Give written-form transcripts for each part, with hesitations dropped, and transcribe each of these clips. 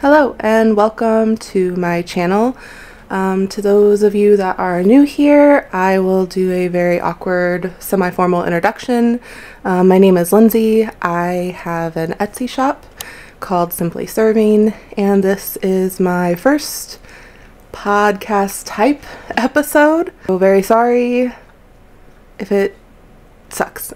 Hello and welcome to my channel. To those of you that are new here, I will do a very awkward semi-formal introduction. My name is Lindsay. I have an Etsy shop called Simply Serving, and this is my first podcast type episode. So very sorry if it sucks.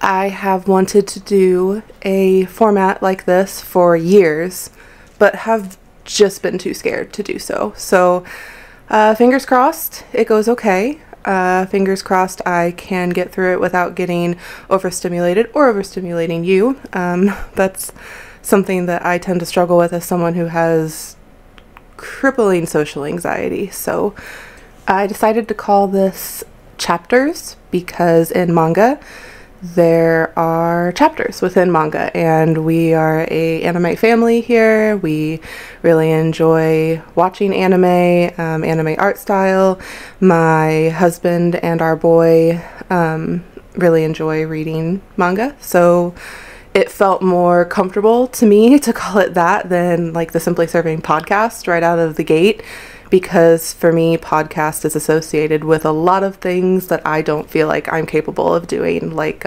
I have wanted to do a format like this for years, but have just been too scared to do so. So fingers crossed it goes okay. Fingers crossed I can get through it without getting overstimulated or overstimulating you. That's something that I tend to struggle with as someone who has crippling social anxiety. So I decided to call this chapters because in manga there are chapters within manga, and we are a anime family here. We really enjoy watching anime, anime art style. My husband and our boy really enjoy reading manga, so it felt more comfortable to me to call it that than like the Simply Serving podcast right out of the gate, because for me podcast is associated with a lot of things that I don't feel like I'm capable of doing, like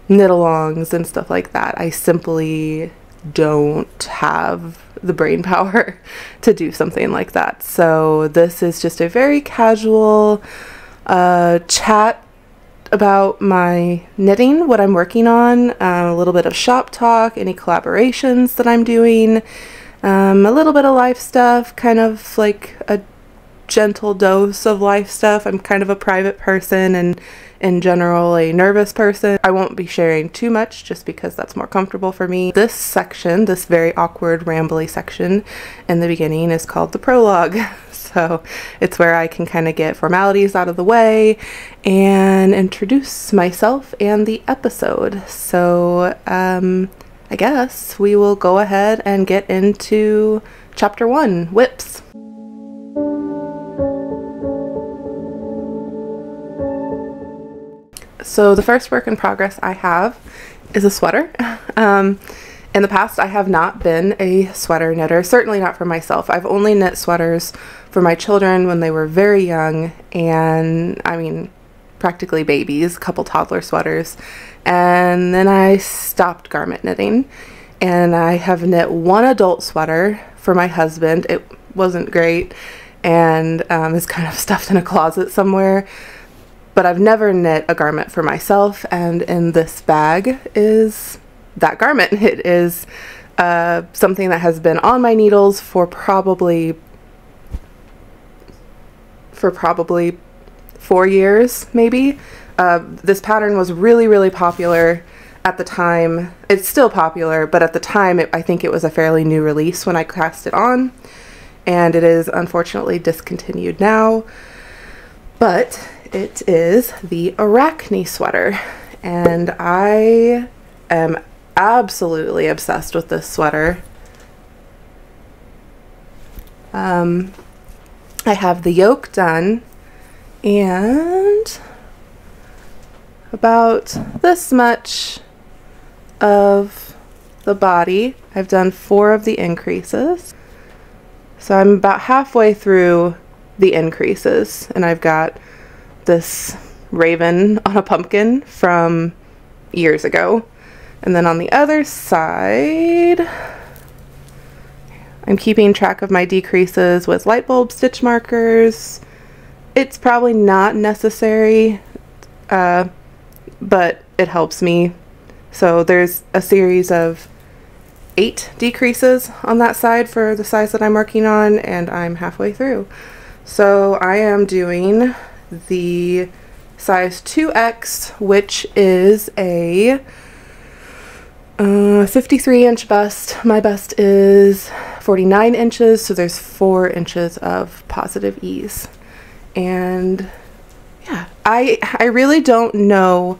knit-alongs and stuff like that. I simply don't have the brain power to do something like that. So this is just a very casual chat about my knitting, what I'm working on, a little bit of shop talk, any collaborations that I'm doing, a little bit of life stuff, kind of like a gentle dose of life stuff. I'm kind of a private person and in general a nervous person. I won't be sharing too much just because that's more comfortable for me. This section, this very awkward rambly section in the beginning, is called the prologue. So it's where I can kind of get formalities out of the way and introduce myself and the episode. So I guess we will go ahead and get into chapter 1, whips. So the first work in progress I have is a sweater. In the past, I have not been a sweater knitter, certainly not for myself. I've only knit sweaters for my children when they were very young, and I mean practically babies, a couple toddler sweaters, and then I stopped garment knitting, and I have knit one adult sweater for my husband. It wasn't great and is kind of stuffed in a closet somewhere, but I've never knit a garment for myself, and in this bag is that garment. It is something that has been on my needles for probably 4 years, maybe. This pattern was really popular at the time. It's still popular, but at the time I think it was a fairly new release when I cast it on, and it is unfortunately discontinued now. But it is the Arachne sweater, and I am absolutely obsessed with this sweater. I have the yoke done and about this much of the body. I've done 4 of the increases, so I'm about halfway through the increases, and I've got this raven on a pumpkin from years ago. And then on the other side, I'm keeping track of my decreases with light bulb stitch markers. It's probably not necessary, but it helps me. So there's a series of 8 decreases on that side for the size that I'm working on, and I'm halfway through. So I am doing the size 2X, which is a 53-inch bust. My bust is 49 inches, so there's 4 inches of positive ease. And yeah, I really don't know.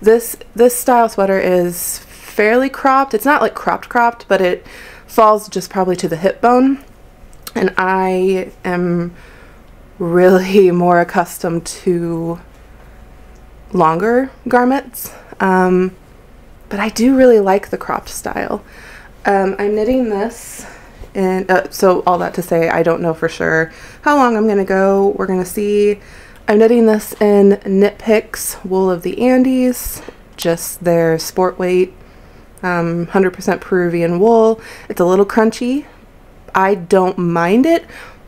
This style sweater is fairly cropped. It's not like cropped, but it falls just probably to the hip bone. And I am really more accustomed to longer garments. But I do really like the cropped style. I'm knitting this, and so all that to say, I don't know for sure how long I'm going to go. We're going to see. I'm knitting this in Knit Picks Wool of the Andes, just their sport weight, 100% Peruvian wool. It's a little crunchy. I don't mind it,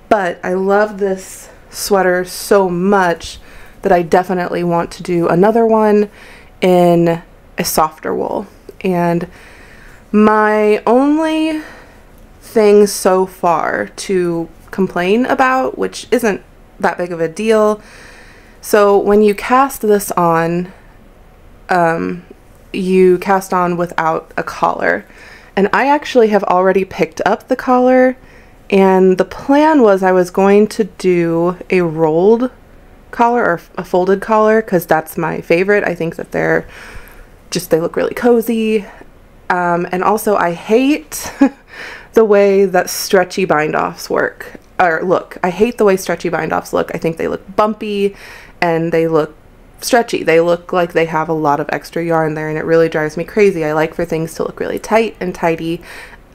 but I love this sweater so much that I definitely want to do another one in a softer wool. And my only thing so far to complain about, which isn't that big of a deal, so when you cast this on, you cast on without a collar, and I actually have already picked up the collar, and the plan was I was going to do a rolled collar or a folded collar because that's my favorite. I think that they look really cozy. And also I hate the way that stretchy bind-offs work, or look. I hate the way stretchy bind-offs look. I think they look bumpy and they look stretchy. They look like they have a lot of extra yarn there, and it really drives me crazy. I like for things to look really tight and tidy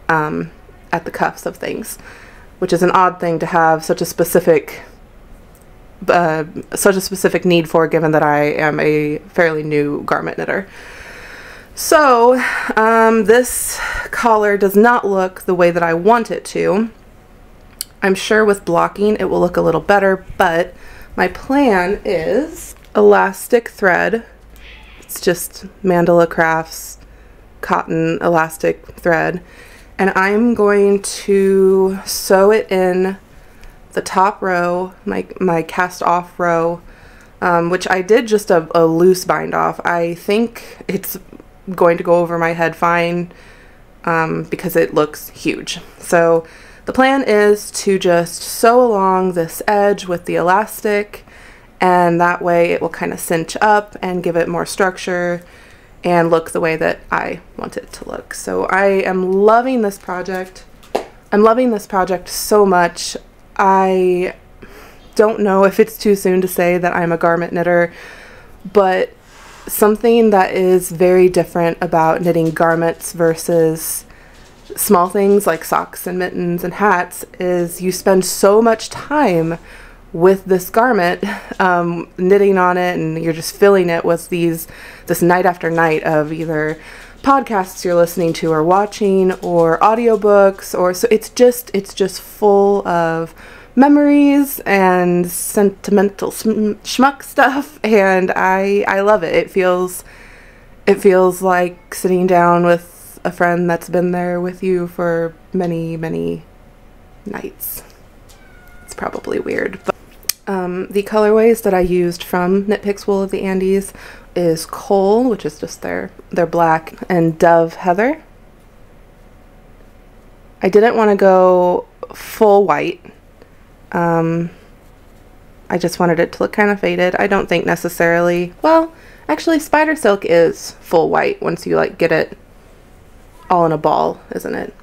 at the cuffs of things, which is an odd thing to have such a specific need for, given that I am a fairly new garment knitter. So this collar does not look the way that I want it to. I'm sure with blocking it will look a little better, but my plan is elastic thread. It's just Mandala Crafts cotton elastic thread, and I'm going to sew it in the top row, my cast off row, which I did just a loose bind off. I think it's going to go over my head fine because it looks huge. So the plan is to just sew along this edge with the elastic, and that way it will kind of cinch up and give it more structure and look the way that I want it to look. So I am loving this project. I'm loving this project so much. I don't know if it's too soon to say that I'm a garment knitter, but something that is very different about knitting garments versus small things like socks and mittens and hats is you spend so much time with this garment, knitting on it, and you're just filling it with this night after night of either podcasts you're listening to or watching or audiobooks, or so it's just full of memories and sentimental schmuck stuff, and I love it. It feels like sitting down with a friend that's been there with you for many nights. It's probably weird, but the colorways that I used from Knit Picks Wool of the Andes is Coal, which is just their black, and Dove Heather. I didn't want to go full white. I just wanted it to look kind of faded. I don't think necessarily, well, actually Spider Silk is full white once you like get it all in a ball, isn't it?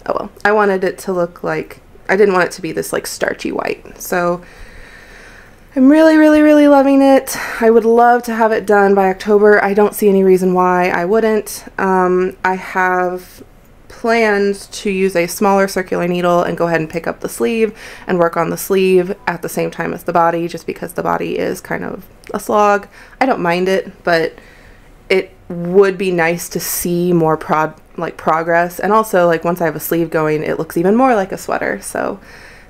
Oh well, I wanted it to look like, I didn't want it to be this like starchy white. So I'm really loving it. I would love to have it done by October. I don't see any reason why I wouldn't. I have planned to use a smaller circular needle and go ahead and pick up the sleeve and work on the sleeve at the same time as the body, just because the body is kind of a slog. I don't mind it, but it would be nice to see more progress, and also like once I have a sleeve going, it looks even more like a sweater. So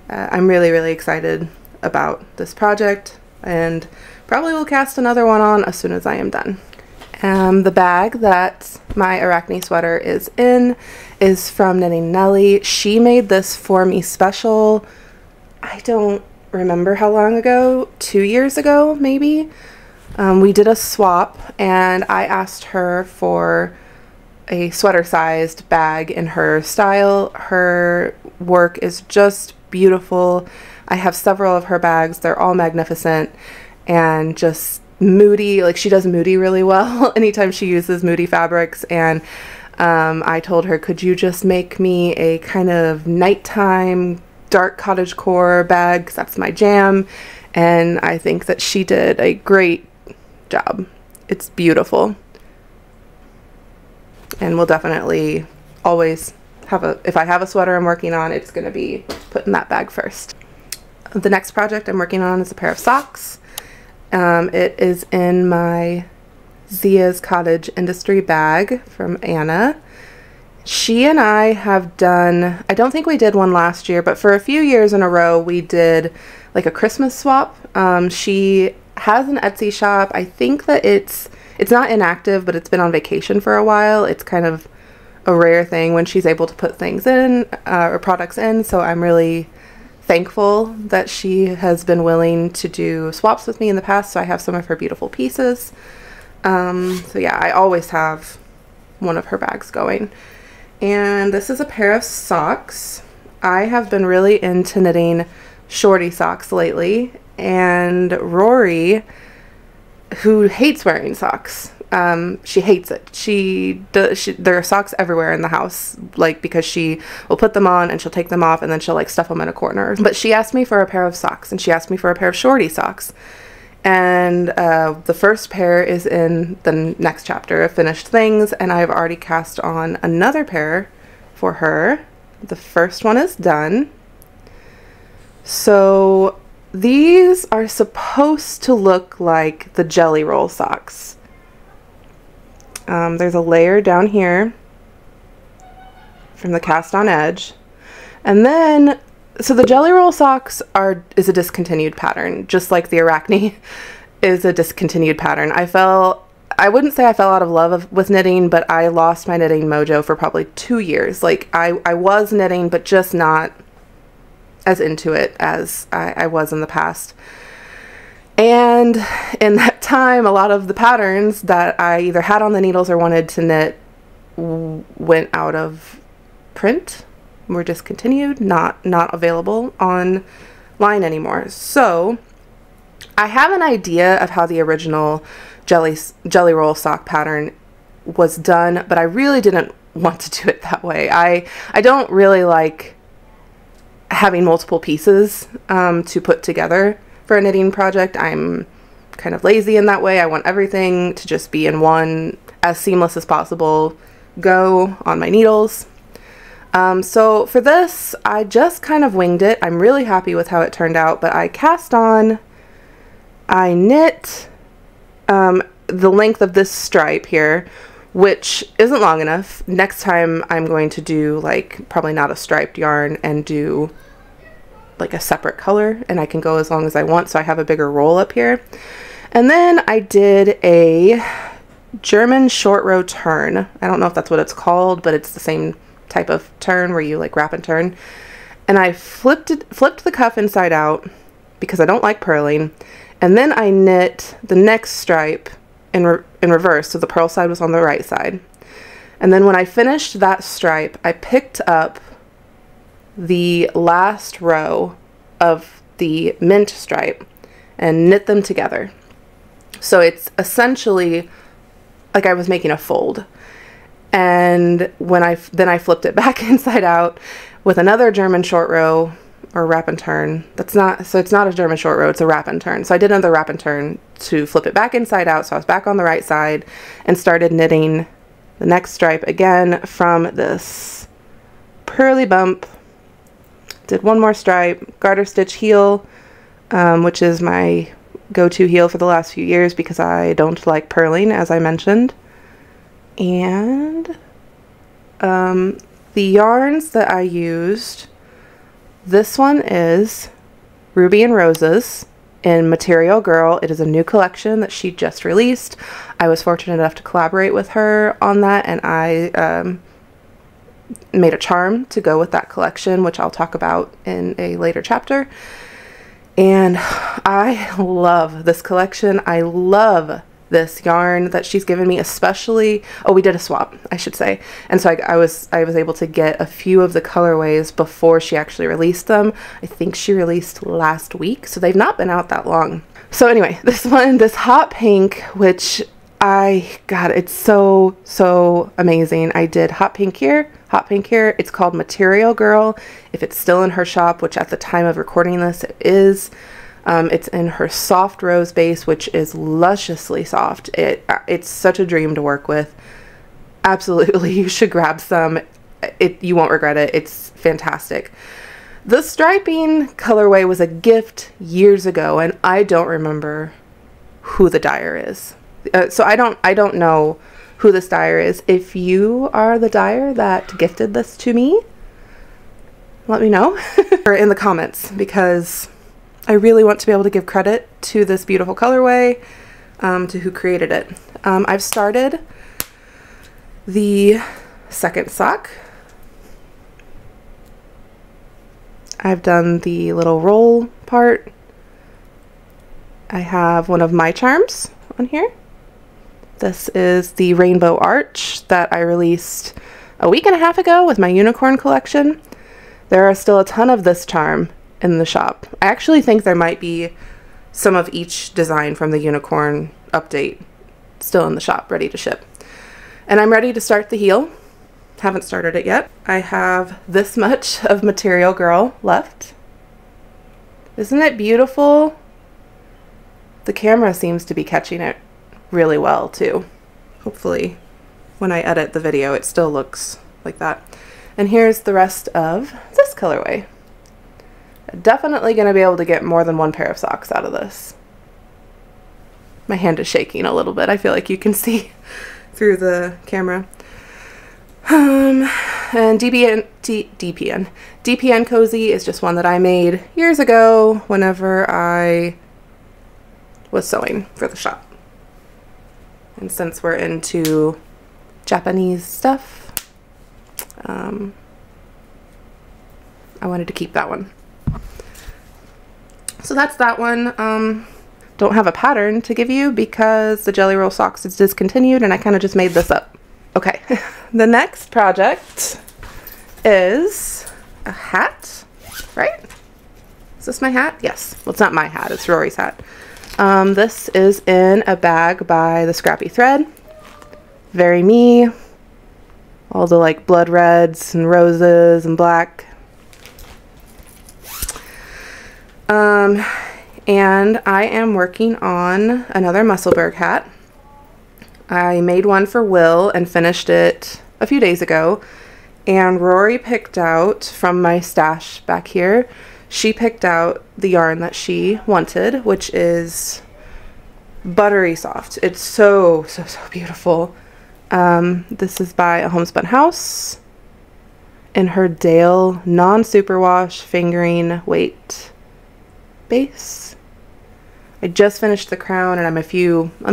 I'm really excited about this project, and probably will cast another one on as soon as I am done. The bag that my Arachne sweater is in is from Nanny Nelly. She made this for me special, I don't remember how long ago, 2 years ago maybe. We did a swap and I asked her for a sweater sized bag in her style. Her work is just beautiful. I have several of her bags. They're all magnificent and just moody. Like, she does moody really well anytime she uses moody fabrics, and I told her, could you just make me a kind of nighttime dark cottagecore bag, because that's my jam. And I think that she did a great job. It's beautiful and will definitely always if I have a sweater I'm working on, it's going to be put in that bag first. The next project I'm working on is a pair of socks. It is in my Zia's Cottage Industry bag from Anna. She and I have done, I don't think we did one last year, but for a few years in a row we did like a Christmas swap. She has an Etsy shop. I think that it's not inactive, but it's been on vacation for a while. It's kind of a rare thing when she's able to put things in or products in, so I'm really thankful that she has been willing to do swaps with me in the past, so I have some of her beautiful pieces. So yeah, I always have one of her bags going. And this is a pair of socks. I have been really into knitting shorty socks lately, and Rory, who hates wearing socks, she hates it. There are socks everywhere in the house, like, because she will put them on and she'll take them off and then she'll like stuff them in a corner. But she asked me for a pair of socks, and she asked me for a pair of shorty socks. And the first pair is in the next chapter of Finished Things, and I've already cast on another pair for her. The first one is done. So these are supposed to look like the Jelly Roll socks. There's a layer down here from the cast on edge, and then so the Jelly Roll socks is a discontinued pattern, just like the Arachne is a discontinued pattern. I wouldn't say I fell out of love with knitting, but I lost my knitting mojo for probably 2 years. Like I was knitting, but just not as into it as I was in the past. And in that time, a lot of the patterns that I either had on the needles or wanted to knit went out of print, were discontinued, not available online anymore. So I have an idea of how the original Jelly Roll sock pattern was done, but I really didn't want to do it that way. I don't really like having multiple pieces to put together for a knitting project. I'm kind of lazy in that way. I want everything to just be in one, as seamless as possible, go on my needles. So for this, I just kind of winged it. I'm really happy with how it turned out, but I cast on, I knit the length of this stripe here, which isn't long enough. Next time I'm going to do like probably not a striped yarn and do like a separate color, and I can go as long as I want, so I have a bigger roll up here. And then I did a German short row turn. I don't know if that's what it's called, but it's the same type of turn where you like wrap and turn. And I flipped the cuff inside out because I don't like purling. And then I knit the next stripe in reverse, so the purl side was on the right side. And then when I finished that stripe, I picked up the last row of the mint stripe and knit them together. So it's essentially like I was making a fold. And when I flipped it back inside out with another German short row or wrap and turn. So it's not a German short row, it's a wrap and turn. So I did another wrap and turn to flip it back inside out, so I was back on the right side and started knitting the next stripe again from this purly bump. Did one more stripe, garter stitch heel, which is my go-to heel for the last few years because I don't like purling, as I mentioned. And the yarns that I used, this one is Ruby and Roses in Material Girl. It is a new collection that she just released. I was fortunate enough to collaborate with her on that, and I made a charm to go with that collection, which I'll talk about in a later chapter. And I love this collection. I love this yarn that she's given me, especially, oh, we did a swap, I should say, and so I was able to get a few of the colorways before she actually released them. I think she released last week, so they've not been out that long. So anyway, this one, this hot pink, which God, it's so amazing. I did hot pink here, it's called Material Girl. If it's still in her shop, which at the time of recording this it is, it's in her soft rose base, which is lusciously soft. It's such a dream to work with. Absolutely, you should grab some. you won't regret it. It's fantastic. The striping colorway was a gift years ago, and I don't remember who the dyer is. So I don't know who this dyer is. If you are the dyer that gifted this to me, let me know or in the comments, because I really want to be able to give credit to this beautiful colorway, to who created it. I've started the second sock. I've done the little roll part. I have one of my charms on here. This is the rainbow arch that I released a week and a half ago with my unicorn collection. There are still a ton of this charm in the shop. I actually think there might be some of each design from the unicorn update still in the shop, ready to ship. And I'm ready to start the heel. Haven't started it yet. I have this much of Material Girl left. Isn't it beautiful? The camera seems to be catching it really well too. Hopefully when I edit the video it still looks like that. And here's the rest of this colorway. Definitely going to be able to get more than one pair of socks out of this. My hand is shaking a little bit. I feel like you can see through the camera. And DPN Cozy is just one that I made years ago whenever I was sewing for the shop. And since we're into Japanese stuff, I wanted to keep that one. So that's that one. Don't have a pattern to give you because the Jelly Roll Socks is discontinued and I kind of just made this up. Okay, the next project is a hat, right? Is this my hat? Yes. Well, it's not my hat, it's Rory's hat. This is in a bag by the Scrappy Thread. Very me. All the like blood reds and roses and black. And I am working on another musselberg hat. I made one for Will and finished it a few days ago. And Rory picked out from my stash back here, she picked out the yarn that she wanted, which is buttery soft. It's so beautiful. This is by A Homespun House in her Dale non-superwash fingering weight base. I just finished the crown and I'm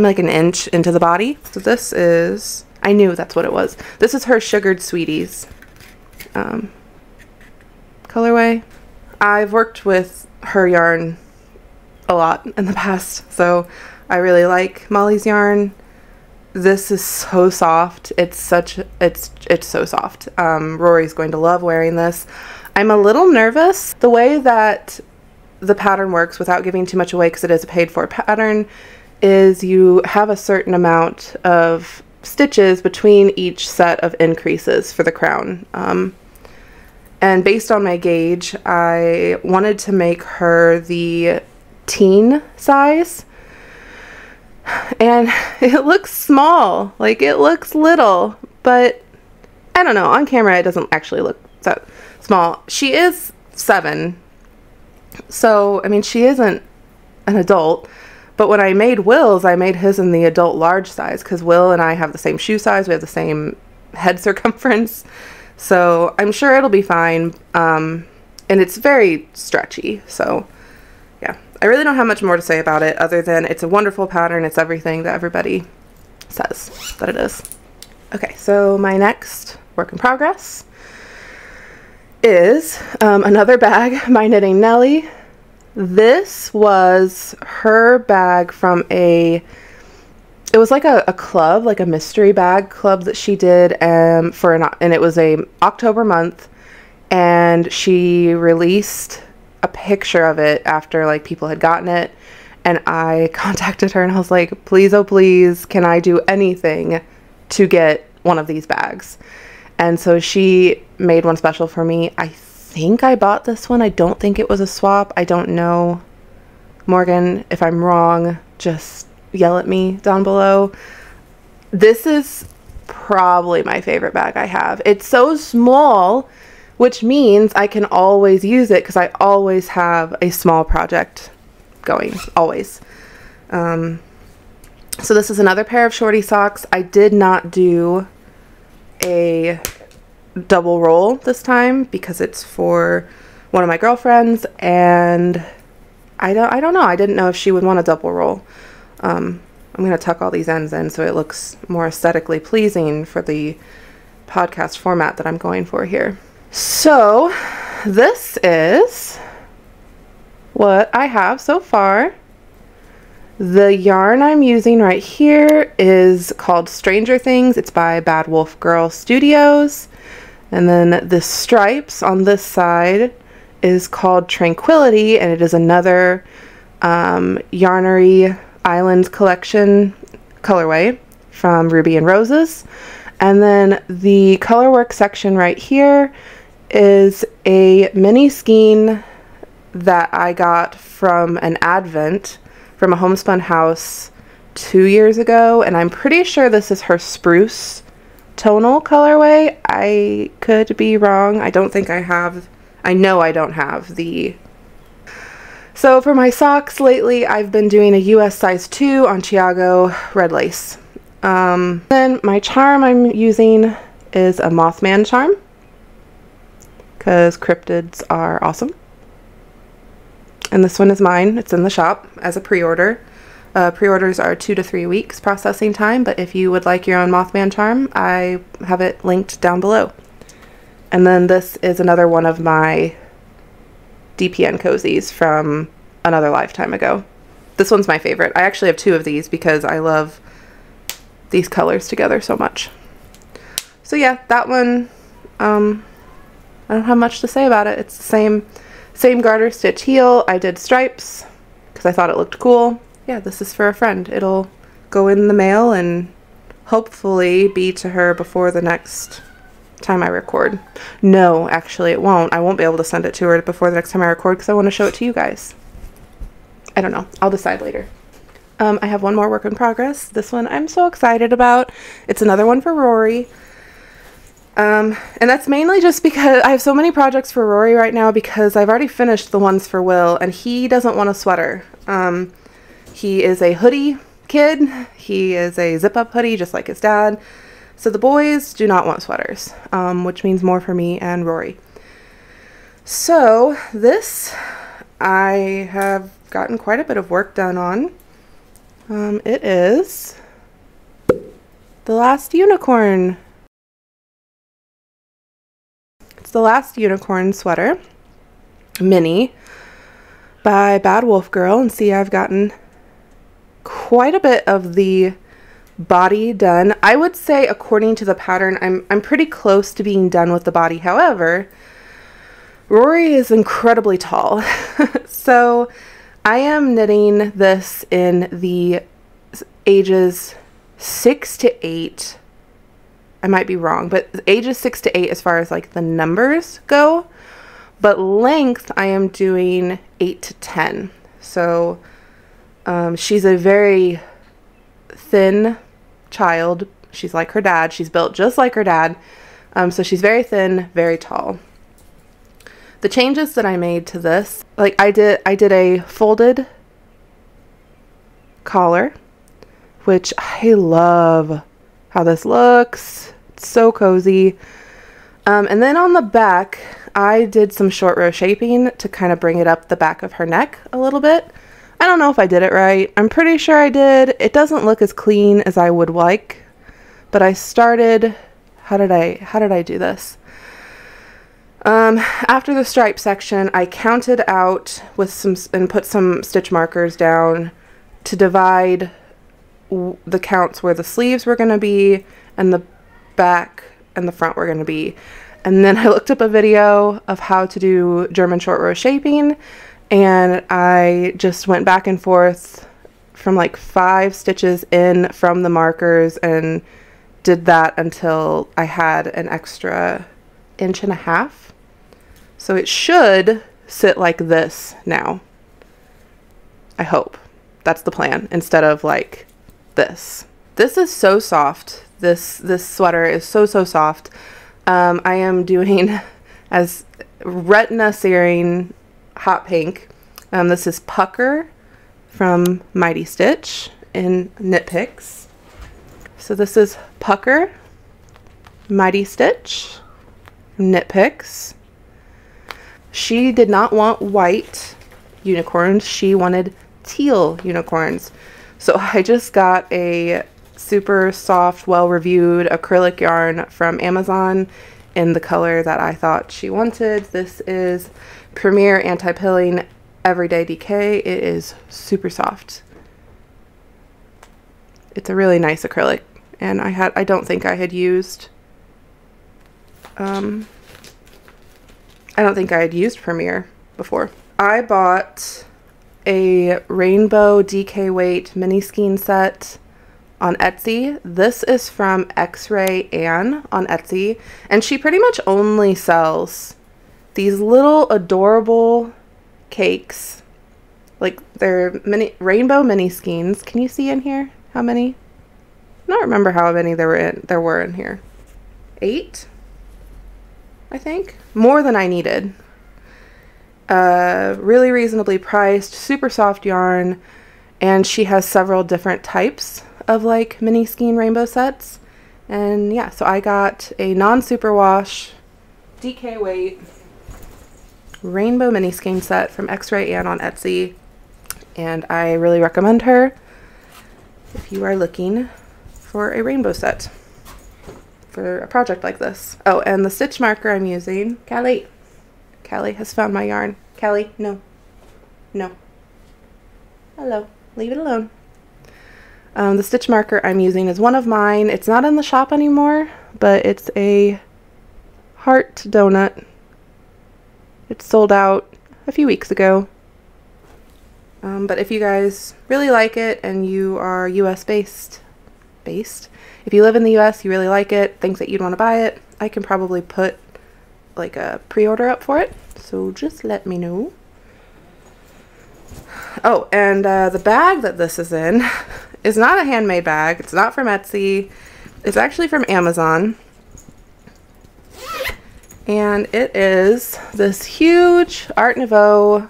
like an inch into the body. So this is, I knew that's what it was. This is her Sugared Sweeties colorway. I've worked with her yarn a lot in the past, so I really like Molly's yarn. This is so soft. It's so soft. Rory's going to love wearing this. I'm a little nervous. The way that the pattern works, without giving too much away because it is a paid for pattern, is you have a certain amount of stitches between each set of increases for the crown. And based on my gauge, I wanted to make her the teen size. And it looks small, like it looks little, but I don't know, on camera it doesn't actually look that small. She is 7, so I mean she isn't an adult, but when I made Will's, I made his in the adult large size because Will and I have the same shoe size, we have the same head circumference, so I'm sure it'll be fine. And it's very stretchy, so yeah. I really don't have much more to say about it other than it's a wonderful pattern. It's everything that everybody says that it is. Okay, so my next work in progress is another bag by Nanny Nelly. This was her bag from it was like a club, like a mystery bag club that she did and it was a October month, and she released a picture of it after like people had gotten it, and I contacted her and I was like, please, oh please, can I do anything to get one of these bags? And so she made one special for me. I think I bought this one. I don't think it was a swap. I don't know. Morgan, if I'm wrong, just yell at me down below. This is probably my favorite bag I have. It's so small, which means I can always use it because I always have a small project going, always. So this is another pair of shorty socks. I did not do a double roll this time because it's for one of my girlfriends, and I don't know. I didn't know if she would want a double roll. I'm going to tuck all these ends in so it looks more aesthetically pleasing for the podcast format that I'm going for here. So this is what I have so far. The yarn I'm using right here is called Stranger Things. It's by Bad Wolf Girl Studios. And then the stripes on this side is called Tranquility, and it is another Yarnery Island collection colorway from Ruby and Roses. And then the colorwork section right here is a mini skein that I got from an advent from a homespun house 2 years ago, and I'm pretty sure this is her spruce tonal colorway. I could be wrong. I don't think I have, I know I don't have the. So for my socks lately, I've been doing a US size 2 on Chiago red lace. Then my charm I'm using is a Mothman charm because cryptids are awesome. And this one is mine. It's in the shop as a pre-order. Pre-orders are 2 to 3 weeks processing time, but if you would like your own Mothman charm, I have it linked down below. And then this is another one of my DPN cozies from another lifetime ago. This one's my favorite. I actually have 2 of these because I love these colors together so much. So yeah, that one, I don't have much to say about it. It's the same garter stitch heel. I did stripes because I thought it looked cool. Yeah, this is for a friend. It'll go in the mail and hopefully be to her before the next time I record. No, actually it won't. I won't be able to send it to her before the next time I record because I want to show it to you guys. I don't know. I'll decide later. I have one more work in progress. This one I'm so excited about. It's another one for Rory. And that's mainly just because I have so many projects for Rory right now because I've already finished the ones for Will, and he doesn't want a sweater. He is a hoodie kid. He is a zip-up hoodie just like his dad. So the boys do not want sweaters, which means more for me and Rory. So this I have gotten quite a bit of work done on. It is The Last Unicorn. It's The Last Unicorn sweater, mini, by Bad Wolf Girl. And see, I've gotten quite a bit of the body done. I would say according to the pattern, I'm pretty close to being done with the body. However, Rory is incredibly tall. So I am knitting this in the ages 6 to 8. I might be wrong, but ages 6 to 8 as far as like the numbers go. But length, I am doing 8 to 10. So she's a very thin child. She's like her dad. She's built just like her dad. So she's very thin, very tall. The changes that I made to this, like I did a folded collar, which I love how this looks. It's so cozy. And then on the back, I did some short row shaping to kind of bring it up the back of her neck a little bit. I don't know if I did it right. I'm pretty sure I did. It doesn't look as clean as I would like, but I started, how did I do this? After the stripe section, I counted out with some, and put some stitch markers down to divide the counts where the sleeves were going to be and the back and the front were going to be. And then I looked up a video of how to do German short row shaping, and I just went back and forth from like 5 stitches in from the markers and did that until I had an extra 1.5 inches. So it should sit like this now. I hope. That's the plan, instead of like this. This is so soft. This sweater is so soft. I am doing as retina searing hot pink. This is Pucker from Mighty Stitch in Knit Picks. So this is Pucker, Mighty Stitch, Knit Picks. She did not want white unicorns. She wanted teal unicorns. So I just got a super soft, well-reviewed acrylic yarn from Amazon in the color that I thought she wanted. This is Premier Anti-Pilling Everyday Decay. It is super soft. It's a really nice acrylic, and I don't think I had used Premier before. I bought a rainbow DK weight mini skein set on Etsy. This is from Xray Ann on Etsy, and she pretty much only sells these little adorable cakes. Like, they're rainbow mini skeins. Can you see in here how many? I don't remember how many there were in here. 8, I think. More than I needed. Really reasonably priced, super soft yarn, and she has several different types of like mini skein rainbow sets. And yeah, so I got a non-superwash DK weight rainbow mini skein set from Xray Ann on Etsy, and I really recommend her if you are looking for a rainbow set for a project like this. Oh, and the stitch marker I'm using, Callie has found my yarn. Callie, no. Hello, leave it alone. The stitch marker I'm using is one of mine. It's not in the shop anymore, but it's a heart donut. It sold out a few weeks ago. But if you guys really like it and you are US based, if you live in the US, you really like it, think that you'd want to buy it, I can probably put like a pre-order up for it. So just let me know. Oh, and the bag that this is in is not a handmade bag. It's not from Etsy. It's actually from Amazon. And it is this huge Art Nouveau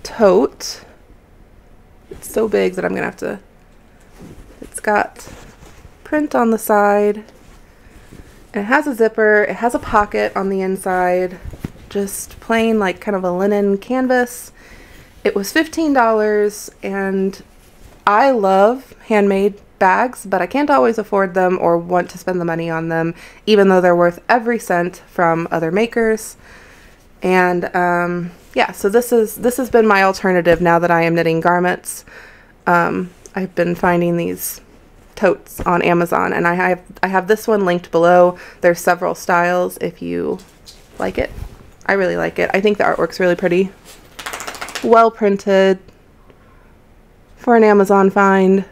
tote. It's so big that I'm gonna have to, it's got print on the side. It has a zipper. It has a pocket on the inside. Just plain, like, kind of a linen canvas. It was $15, and I love handmade bags, but I can't always afford them or want to spend the money on them, even though they're worth every cent from other makers. And yeah, so this has been my alternative now that I am knitting garments. I've been finding these totes on Amazon, and I have this one linked below. There's several styles if you like it. I really like it. I think the artwork's really pretty. Well printed. For an Amazon find,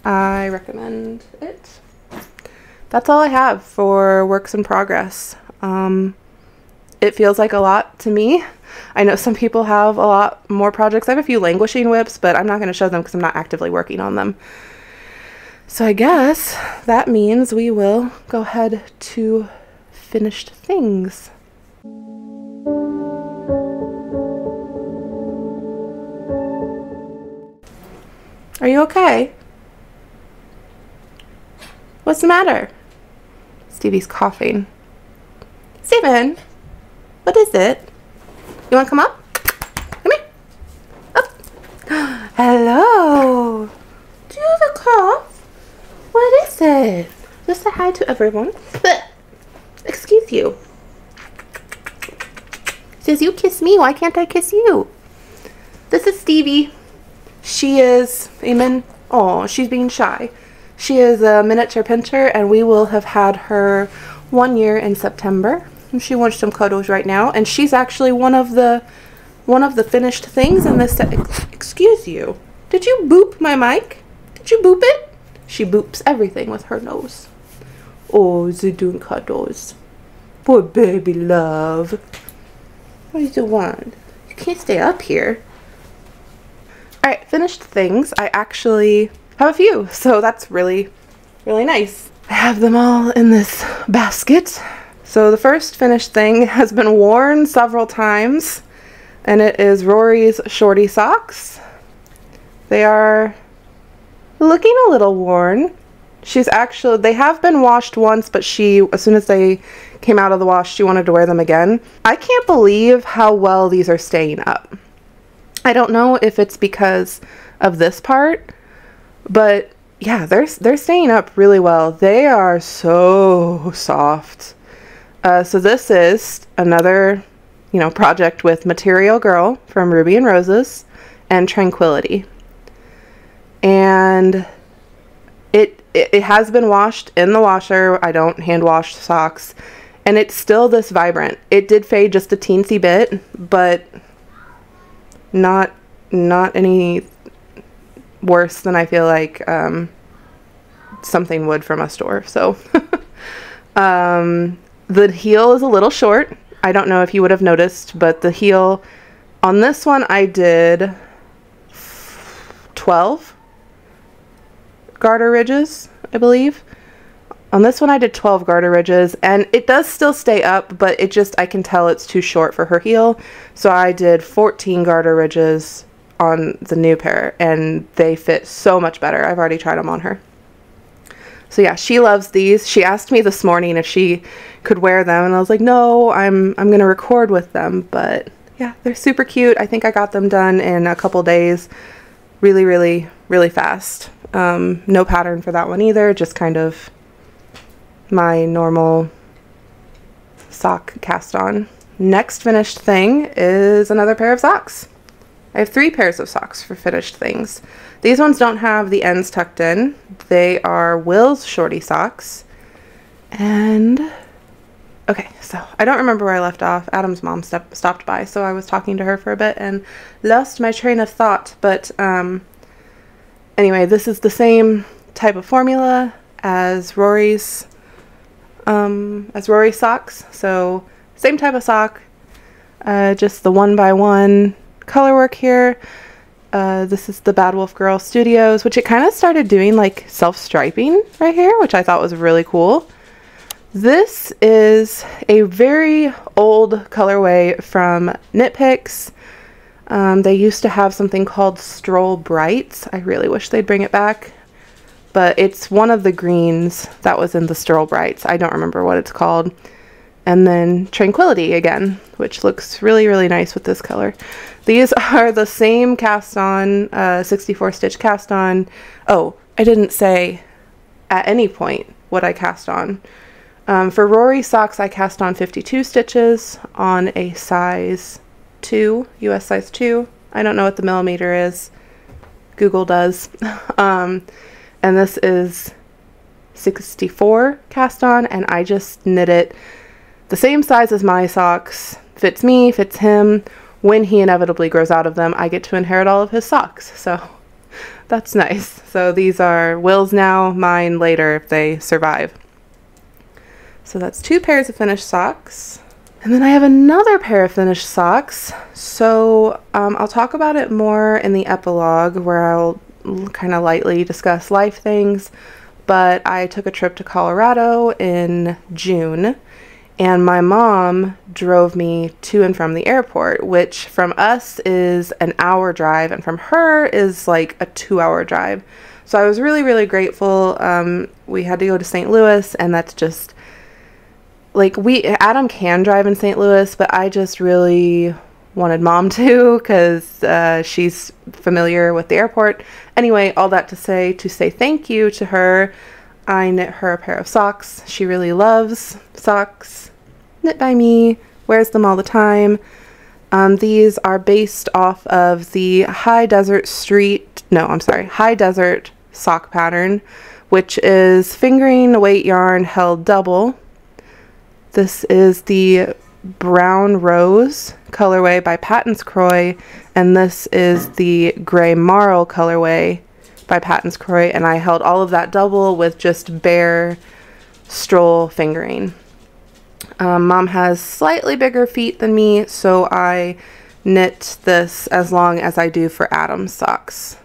I recommend it. That's all I have for works in progress. It feels like a lot to me. I know some people have a lot more projects. I have a few languishing whips, but I'm not going to show them because I'm not actively working on them. So I guess that means we will go ahead to finished things. Are you okay? What's the matter? Stevie's coughing. Steven, what is it? You want to come up? Come here. Up. Hello. Do you have a cough? What is it? Just say hi to everyone. Excuse you. Says you kiss me. Why can't I kiss you? This is Stevie. She is she's being shy. She is a miniature pincher, and we will have had her 1 year in September. And she wants some cuddles right now, and she's actually one of the finished things in this set. Excuse you. Did you boop my mic? Did you boop it? She boops everything with her nose. Oh, is it doing cuddles? Poor baby love. What do you want? You can't stay up here. Alright, finished things. I actually have a few, so that's really really nice. I have them all in this basket. So the first finished thing has been worn several times, and it is Rory's shorty socks. They are looking a little worn. They have been washed once, but as soon as they came out of the wash, she wanted to wear them again. I can't believe how well these are staying up. I don't know if it's because of this part, but yeah, they're staying up really well. They are so soft. So this is another, project with Material Girl from Ruby and Roses and Tranquility. And it has been washed in the washer. I don't hand wash socks, and it's still this vibrant. It did fade just a teensy bit, but not any worse than I feel like something would from a store. So the heel is a little short. I don't know if you would have noticed, but the heel on this one I did 12 garter ridges, I believe. On this one I did 12 garter ridges, and it does still stay up, but I can tell it's too short for her heel. So I did 14 garter ridges on the new pair, and they fit so much better. I've already tried them on her. So yeah, she loves these. She asked me this morning if she could wear them, and I was like, no, I'm gonna record with them. But yeah, they're super cute. I think I got them done in a couple days. Really, really, really fast. No pattern for that one either, just kind of my normal sock cast on. Next finished thing is another pair of socks. I have 3 pairs of socks for finished things. These ones don't have the ends tucked in. They are Will's shorty socks. And okay, so I don't remember where I left off. Adam's mom stopped by, so I was talking to her for a bit and lost my train of thought. But anyway, this is the same type of formula as Rory's socks. So same type of sock, just the 1x1 color work here. This is the Bad Wolf Girl Studios, which it kind of started doing like self-striping right here, which I thought was really cool. This is a very old colorway from Knit Picks. They used to have something called Stroll Brights. I really wish they'd bring it back, but it's one of the greens that was in the Stroll Brights. I don't remember what it's called. And then Tranquility again, which looks really, really nice with this color. These are the same cast on, 64 stitch cast on. Oh, I didn't say at any point what I cast on. For Rory socks, I cast on 52 stitches on a size 2, US size 2. I don't know what the millimeter is. Google does. And this is 64 cast on, and I just knit it the same size as my socks. Fits me, fits him. When he inevitably grows out of them, I get to inherit all of his socks. So that's nice. So these are Will's now, mine later if they survive. So that's 2 pairs of finished socks. And then I have another pair of finished socks. So I'll talk about it more in the epilogue, where I'll kind of lightly discuss life things. But I took a trip to Colorado in June, and my mom drove me to and from the airport, which from us is an hour drive, and from her is like a 2-hour drive. So I was really, really grateful. We had to go to St. Louis, and that's just like, Adam can drive in St. Louis, but I just really wanted mom to, because she's familiar with the airport. Anyway, all that to say thank you to her. I knit her a pair of socks. She really loves socks. Knit by me, wears them all the time. These are based off of the High Desert sock pattern, which is fingering weight yarn held double. This is the Brown Rose colorway by Patons Kroy, and this is the Gray Marl colorway by Patons Kroy, and I held all of that double with just bare stroll fingering. Mom has slightly bigger feet than me, so I knit this as long as I do for Adam's socks.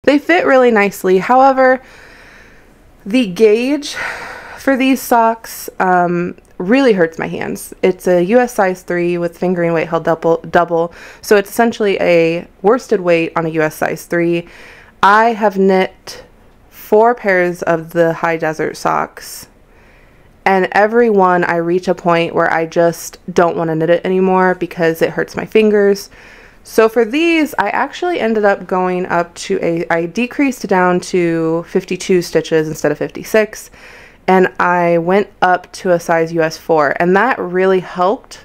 They fit really nicely. However, The gauge for these socks really hurts my hands. It's a US size 3 with fingering weight held double, so it's essentially a worsted weight on a US size 3. I have knit 4 pairs of the high desert socks, and every one I reach a point where I just don't want to knit it anymore because it hurts my fingers. So for these, I actually ended up going up to I decreased down to 52 stitches instead of 56, and I went up to a size US 4, and that really helped.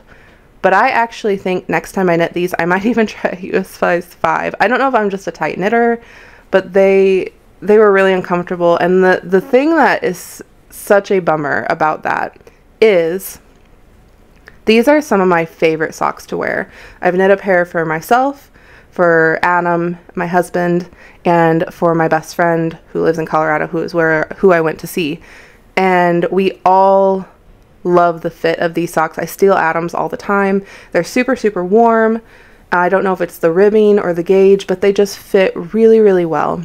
But I actually think next time I knit these, I might even try US size 5. I don't know if I'm just a tight knitter, but they were really uncomfortable. And the thing that is such a bummer about that is these are some of my favorite socks to wear. I've knit a pair for myself, for Adam, my husband, and for my best friend who lives in Colorado, who I went to see. And we all love the fit of these socks. I steal Adam's all the time. They're super, super warm. I don't know if it's the ribbing or the gauge, but they just fit really, really well.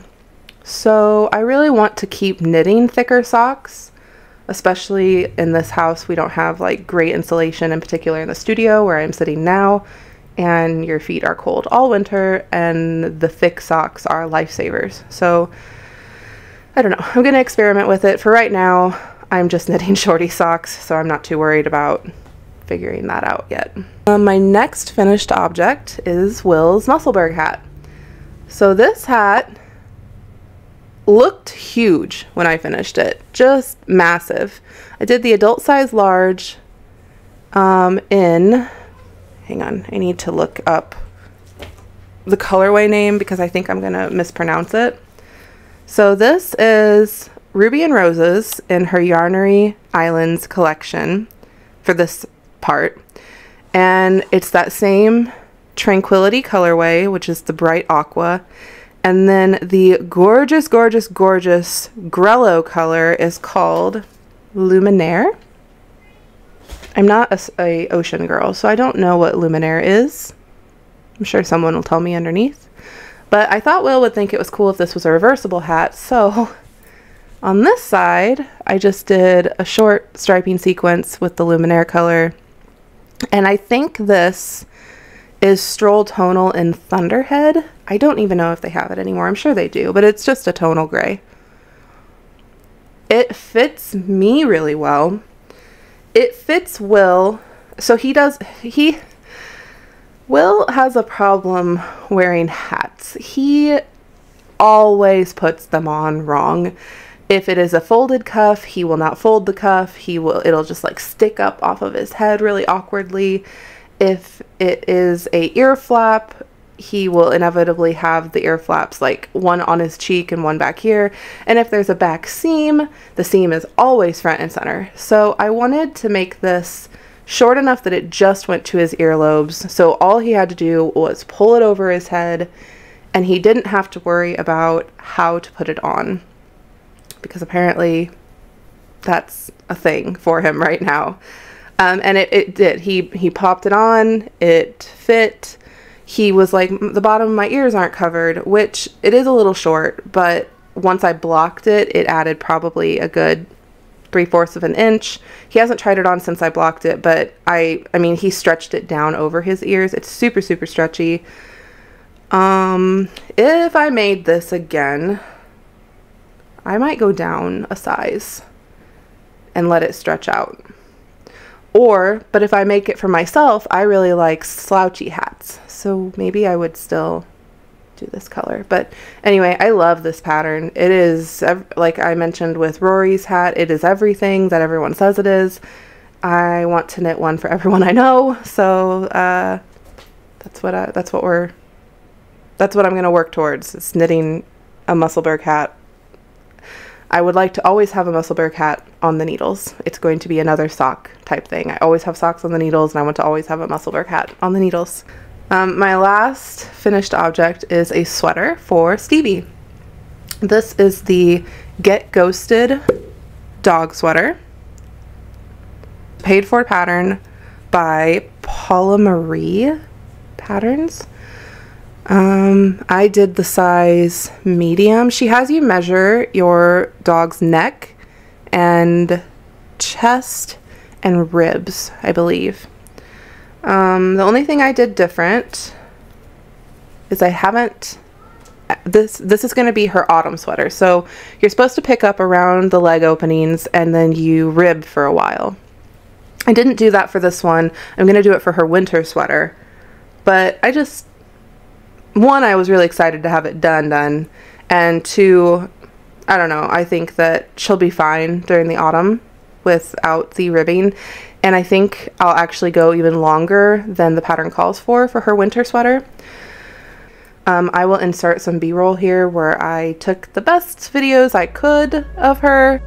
So I really want to keep knitting thicker socks, especially in this house. We don't have like great insulation, in particular in the studio where I'm sitting now, and your feet are cold all winter, and the thick socks are lifesavers. So I don't know, I'm gonna experiment with it. For right now, I'm just knitting shorty socks, so I'm not too worried about figuring that out yet. My next finished object is Will's musselberg hat. So this hat looked huge when I finished it, just massive. I did the adult size large in, hang on, I need to look up the colorway name because I think I'm gonna mispronounce it. So this is Ruby and Roses in her Yarnery Islands collection for this part, and it's that same Tranquility colorway, which is the bright aqua. And then the gorgeous, gorgeous, gorgeous Grello color is called Luminaire. I'm not a ocean girl, so I don't know what Luminaire is. I'm sure someone will tell me underneath. But I thought Will would think it was cool if this was a reversible hat, so on this side, I just did a short striping sequence with the Luminaire color. And I think this is Stroll Tonal in Thunderhead. I don't even know if they have it anymore. I'm sure they do, but it's just a tonal gray. It fits me really well. It fits Will. So Will has a problem wearing hats. He always puts them on wrong. If it is a folded cuff, he will not fold the cuff. It'll just like stick up off of his head really awkwardly. If it is a ear flap, he will inevitably have the ear flaps like one on his cheek and one back here. And if there's a back seam, the seam is always front and center. So I wanted to make this short enough that it just went to his earlobes. So all he had to do was pull it over his head, and he didn't have to worry about how to put it on, because apparently that's a thing for him right now. And it did. He popped it on, it fit. He was like, the bottom of my ears aren't covered, which it is a little short, but once I blocked it, it added probably a good 3/4 of an inch. He hasn't tried it on since I blocked it, but I mean, he stretched it down over his ears. It's super, super stretchy. If I made this again, I might go down a size and let it stretch out. But if I make it for myself, I really like slouchy hats, so maybe I would still do this color. But anyway, I love this pattern. It is, like I mentioned with Rory's hat, it is everything that everyone says it is. I want to knit one for everyone I know, so that's what I'm gonna work towards, is knitting a musselberg hat. I would like to always have a musselberg hat on the needles. It's going to be another sock type thing. I always have socks on the needles, and I want to always have a musselberg hat on the needles. My last finished object is a sweater for Stevie. This is the Get Ghosted dog sweater. Paid for pattern by Paula Marie Patterns. I did the size medium. She has you measure your dog's neck and chest and ribs, I believe. The only thing I did different is I haven't, this is going to be her autumn sweater. So you're supposed to pick up around the leg openings and then you rib for a while. I didn't do that for this one. I'm going to do it for her winter sweater. But I just, one, I was really excited to have it done. And two, I don't know, I think that she'll be fine during the autumn without the ribbing. And I think I'll actually go even longer than the pattern calls for her winter sweater. I will insert some B-roll here where I took the best videos I could of her.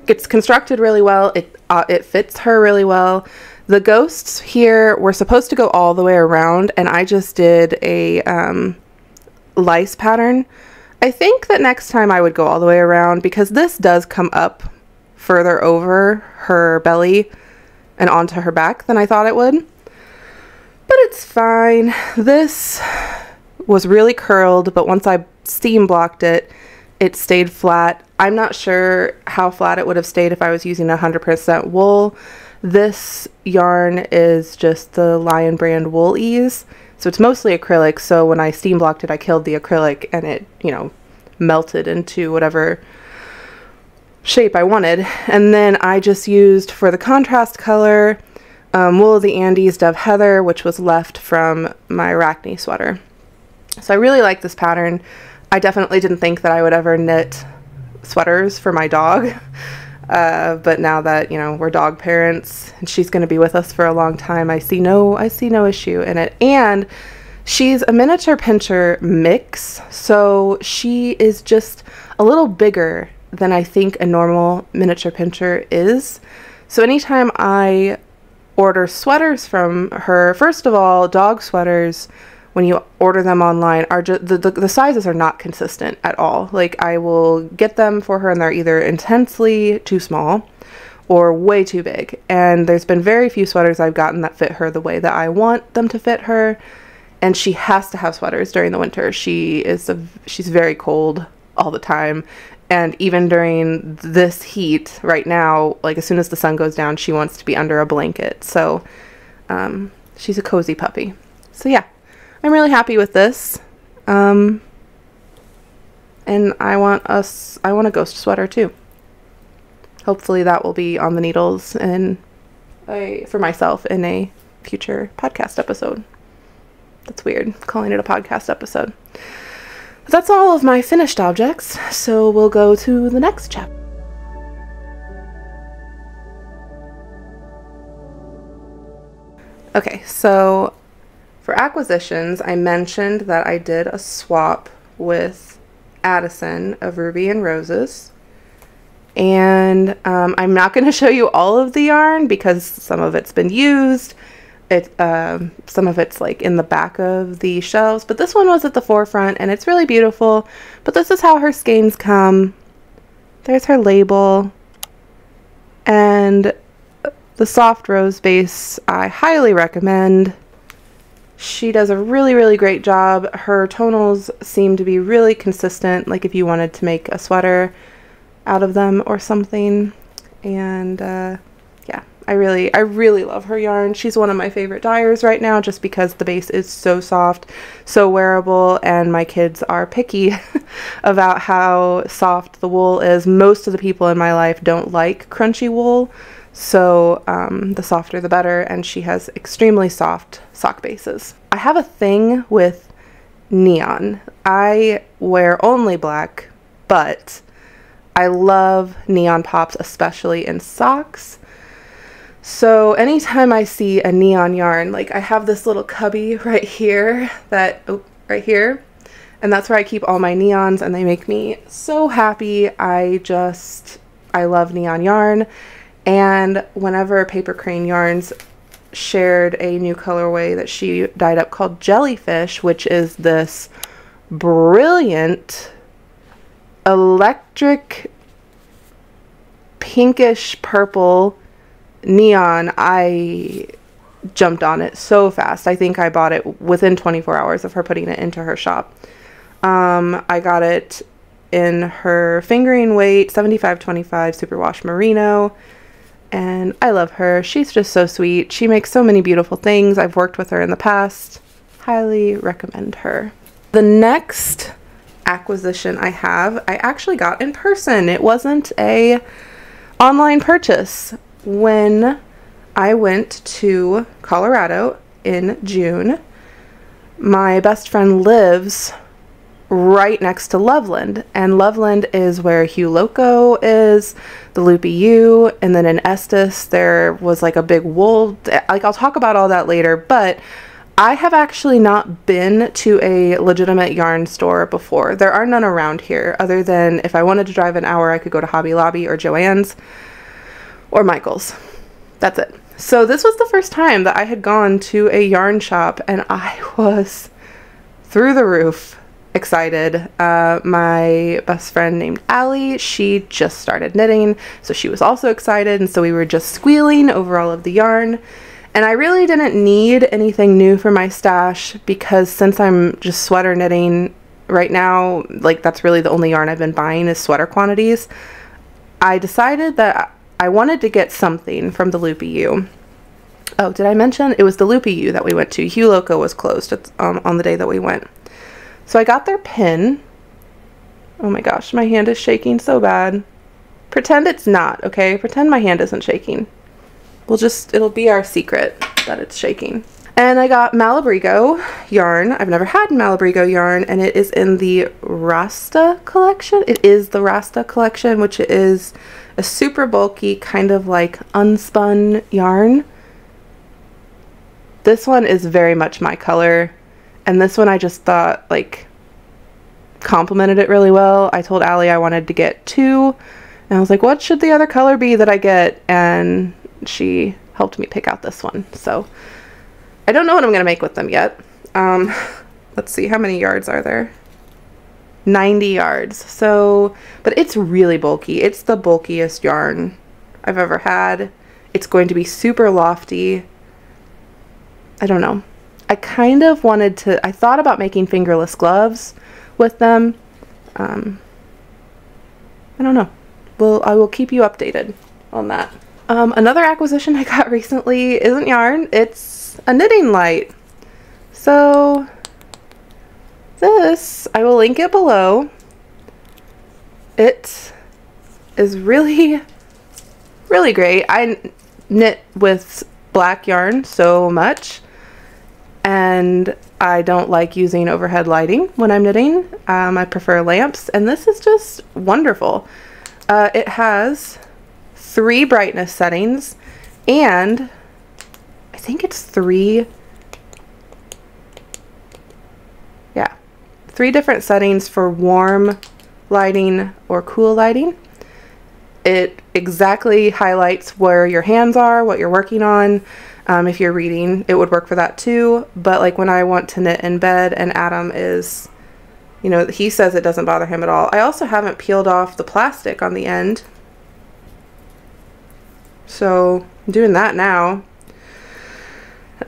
It's constructed really well. It fits her really well. The ghosts here were supposed to go all the way around, and I just did a lice pattern. I think that next time I would go all the way around because this does come up further over her belly and onto her back than I thought it would. But it's fine. This was really curled, but once I steam blocked it, it stayed flat. I'm not sure how flat it would have stayed if I was using 100% wool. This yarn is just the Lion brand Wool Ease. So it's mostly acrylic. So when I steam blocked it, I killed the acrylic and it, you know, melted into whatever shape I wanted. And then I just used for the contrast color, Wool of the Andes Dove Heather, which was left from my Arachne sweater. So I really like this pattern. I definitely didn't think that I would ever knit sweaters for my dog, but now that, you know, we're dog parents and she's going to be with us for a long time, I see no issue in it. And she's a miniature pinscher mix, so she is just a little bigger than I think a normal miniature pinscher is. So anytime I order sweaters from her, first of all, dog sweaters, when you order them online, are just the sizes are not consistent at all. Like, I will get them for her and they're either intensely too small or way too big. And there's been very few sweaters I've gotten that fit her the way that I want them to fit her. And she has to have sweaters during the winter. She's very cold all the time. And even during this heat right now, like as soon as the sun goes down, she wants to be under a blanket. So she's a cozy puppy. So yeah. I'm really happy with this, and I want a ghost sweater too. Hopefully that will be on the needles and for myself in a future podcast episode. That's weird, calling it a podcast episode. But that's all of my finished objects, so we'll go to the next chapter. Okay, so for acquisitions, I mentioned that I did a swap with Addison of Ruby and Roses. And I'm not going to show you all of the yarn because some of it's been used. Some of it's like in the back of the shelves. But this one was at the forefront and it's really beautiful. But this is how her skeins come. There's her label. And the soft rose base I highly recommend. She does a really, really great job. Her tonals seem to be really consistent, like if you wanted to make a sweater out of them or something. And yeah, I really love her yarn. She's one of my favorite dyers right now just because the base is so soft, so wearable, and my kids are picky about how soft the wool is. Most of the people in my life don't like crunchy wool. So the softer the better, and she has extremely soft sock bases. I have a thing with neon. I wear only black, but I love neon pops, especially in socks. So anytime I see a neon yarn, like I have this little cubby right here, right here, and that's where I keep all my neons, and they make me so happy. I love neon yarn. And whenever Paper Crane Yarns shared a new colorway that she dyed up called Jellyfish, which is this brilliant electric pinkish purple neon, I jumped on it so fast. I think I bought it within 24 hours of her putting it into her shop. I got it in her fingering weight 75/25 Superwash Merino, and I love her. She's just so sweet. She makes so many beautiful things. I've worked with her in the past. Highly recommend her. The next acquisition I have, I actually got in person. It wasn't a online purchase. When I went to Colorado in June, my best friend lives right next to Loveland, and Loveland is where Hugh Loco is, the Loopy U, and then in Estes there was like a big wool, like I'll talk about all that later, but I have actually not been to a legitimate yarn store before. There are none around here, other than if I wanted to drive an hour, I could go to Hobby Lobby or Joann's or Michael's. That's it. So this was the first time that I had gone to a yarn shop, and I was through the roof excited. My best friend named Allie, she just started knitting, so she was also excited, and so we were just squealing over all of the yarn. And I really didn't need anything new for my stash, because since I'm just sweater knitting right now, like that's really the only yarn I've been buying is sweater quantities. I decided that I wanted to get something from the Loopy U. Oh, did I mention? It was the Loopy U that we went to. Hugh Loco was closed on the day that we went. So I got their pin. Oh my gosh, my hand is shaking so bad. Pretend it's not, okay? Pretend my hand isn't shaking. It'll be our secret that it's shaking. And I got Malabrigo yarn. I've never had Malabrigo yarn, and it is in the Rasta collection. It is the Rasta collection, which is a super bulky, kind of like unspun yarn. This one is very much my color, and this one I just thought like complemented it really well. I told Allie I wanted to get two, and I was like, what should the other color be that I get? And she helped me pick out this one. So I don't know what I'm gonna make with them yet. Let's see, how many yards are there? 90 yards. So, but it's really bulky. It's the bulkiest yarn I've ever had. It's going to be super lofty. I don't know. I kind of wanted to, I thought about making fingerless gloves with them. I don't know. I will keep you updated on that. Another acquisition I got recently isn't yarn, it's a knitting light. So this, I will link it below. It is really, really great. I knit with black yarn so much, and I don't like using overhead lighting when I'm knitting. I prefer lamps, and this is just wonderful. It has 3 brightness settings, and I think it's 3 different settings for warm lighting or cool lighting. It exactly highlights where your hands are, what you're working on. If you're reading, it would work for that too, but like when I want to knit in bed, and Adam is, you know, he says it doesn't bother him at all. I also haven't peeled off the plastic on the end, so I'm doing that now.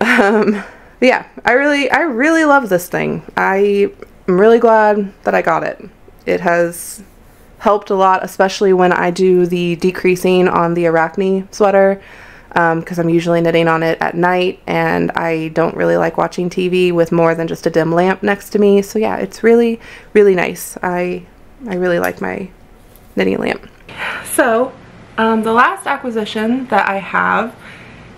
Yeah, I really love this thing. I'm really glad that I got it. It has helped a lot, especially when I do the decreasing on the Arachne sweater, because I'm usually knitting on it at night, and I don't really like watching TV with more than just a dim lamp next to me. So yeah, it's really, really nice. I really like my knitting lamp. So the last acquisition that I have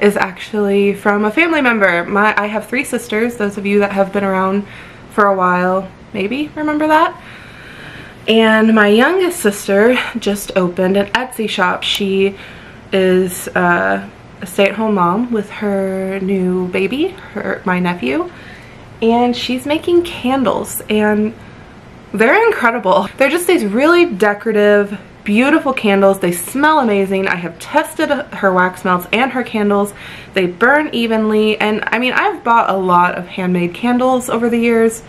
is actually from a family member. I have 3 sisters. Those of you that have been around for a while maybe remember that. And my youngest sister just opened an Etsy shop. She is a stay-at-home mom with her new baby, my nephew, and she's making candles, and they're incredible. They're just these really decorative, beautiful candles. They smell amazing. I have tested her wax melts and her candles. They burn evenly, and I mean, I've bought a lot of handmade candles over the years,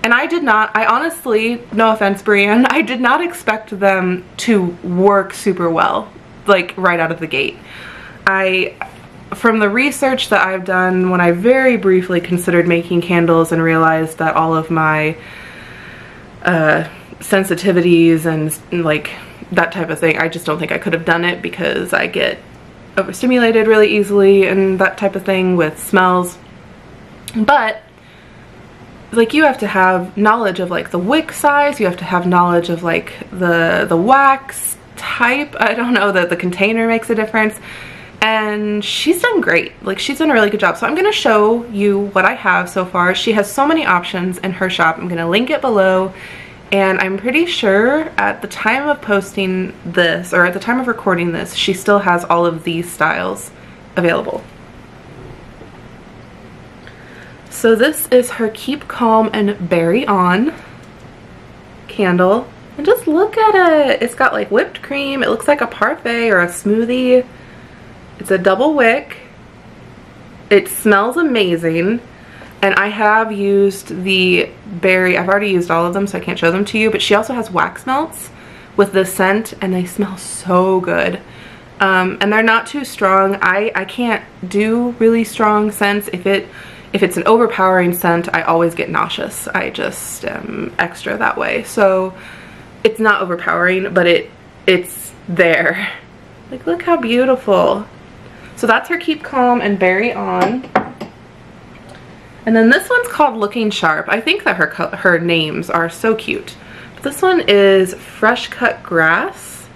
and I honestly, no offense Brienne, I did not expect them to work super well, like right out of the gate. From the research that I've done, when I very briefly considered making candles and realized that all of my sensitivities and like that type of thing, I just don't think I could have done it because I get overstimulated really easily and that type of thing with smells. But like, you have to have knowledge of like the wick size, you have to have knowledge of like the wax type. I don't know, that the container makes a difference. And she's done great. Like, she's done a really good job. So I'm going to show you what I have so far. She has so many options in her shop. I'm going to link it below. And I'm pretty sure at the time of posting this, or at the time of recording this, she still has all of these styles available. So this is her Keep Calm and Berry On candle. And just look at it. It's got like whipped cream. It looks like a parfait or a smoothie. It's a double wick. It smells amazing. And I have used the berry, I've already used all of them so I can't show them to you, but she also has wax melts with this scent and they smell so good. And they're not too strong. I can't do really strong scents. If it's an overpowering scent, I always get nauseous. I just am extra that way. So it's not overpowering, but it's there. Like, look how beautiful. So that's her Keep Calm and Berry On. And then this one's called Looking Sharp. I think that her names are so cute. But this one is Fresh Cut Grass.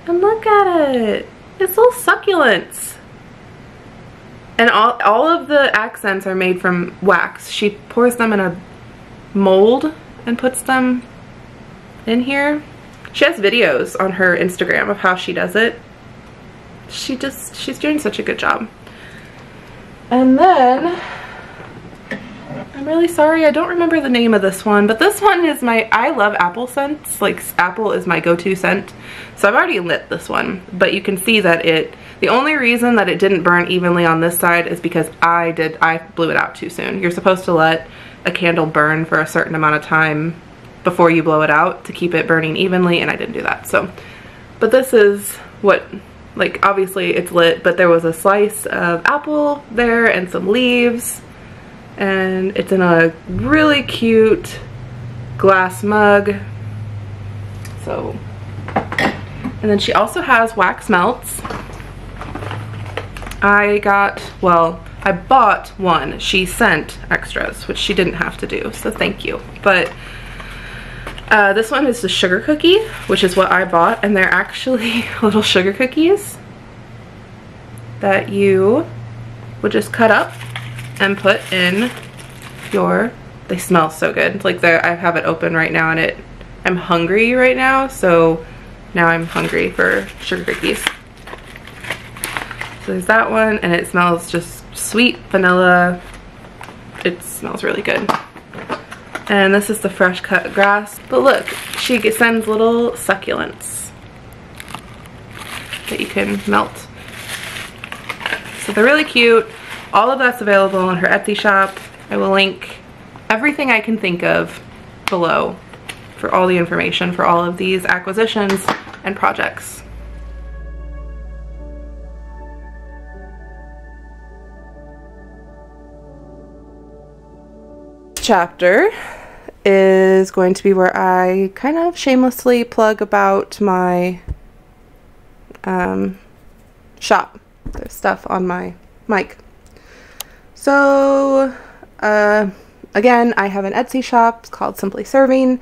And look at it. It's little succulents. And all of the accents are made from wax. She pours them in a mold and puts them in here. She has videos on her Instagram of how she does it. She's doing such a good job. And then, I'm really sorry, I don't remember the name of this one, but this one is I love apple scents. Like, apple is my go-to scent. So I've already lit this one, but you can see that the only reason that it didn't burn evenly on this side is because I blew it out too soon. You're supposed to let a candle burn for a certain amount of time before you blow it out to keep it burning evenly, and I didn't do that. So, but this is what, like, obviously it's lit, but there was a slice of apple there and some leaves, and it's in a really cute glass mug. So, and then she also has wax melts. I bought one. She sent extras, which she didn't have to do, so thank you. But this one is the sugar cookie, which is what I bought, and they're actually little sugar cookies that you would just cut up and put in they smell so good. Like, I have it open right now, and I'm hungry right now, so now I'm hungry for sugar cookies. So there's that one, and it smells just sweet vanilla. It smells really good. And this is the Fresh Cut Grass. But look, she sends little succulents that you can melt. So they're really cute. All of that's available on her Etsy shop. I will link everything I can think of below for all the information for all of these acquisitions and projects. Chapter is going to be where I kind of shamelessly plug about my shop. There's stuff on my mic. So again, I have an Etsy shop called Simply Serving.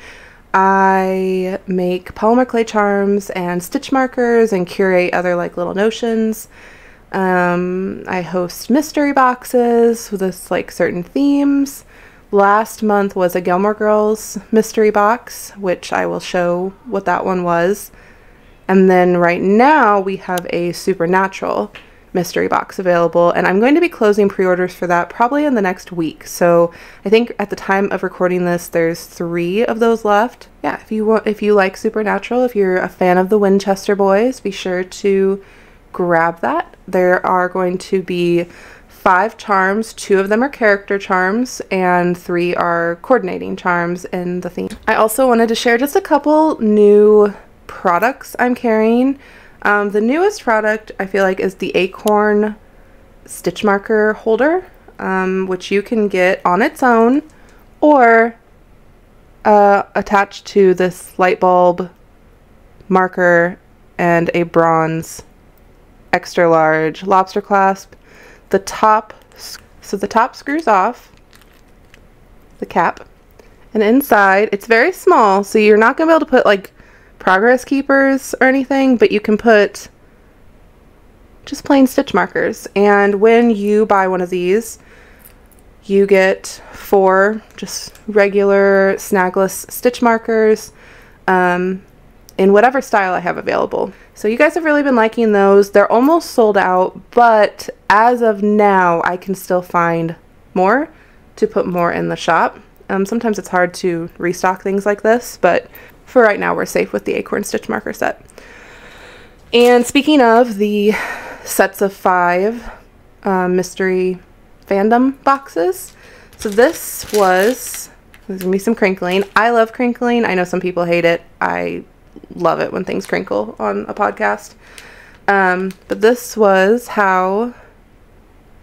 I make polymer clay charms and stitch markers and curate other like little notions. I host mystery boxes with like certain themes. Last month was a Gilmore Girls mystery box, which I will show what that one was. And then right now we have a supernatural mystery box available, and I'm going to be closing pre-orders for that probably in the next week. So I think at the time of recording this, there's 3 of those left. Yeah, if you like Supernatural, if you're a fan of the Winchester boys, be sure to grab that. There are going to be 5 charms. 2 of them are character charms and 3 are coordinating charms in the theme. I also wanted to share just a couple new products I'm carrying. The newest product I feel like is the Acorn stitch marker holder, which you can get on its own or attached to this light bulb marker and a bronze extra large lobster clasp. The top screws off the cap, and inside it's very small, so you're not gonna be able to put like progress keepers or anything, but you can put just plain stitch markers. And when you buy one of these, you get 4 just regular snagless stitch markers in whatever style I have available. So you guys have really been liking those. They're almost sold out, but as of now I can still find more to put more in the shop. Sometimes it's hard to restock things like this, but for right now we're safe with the Acorn stitch marker set. And speaking of the sets of 5 mystery fandom boxes, so there's gonna be some crinkling. I love crinkling. I know some people hate it. I love it when things crinkle on a podcast. But this was how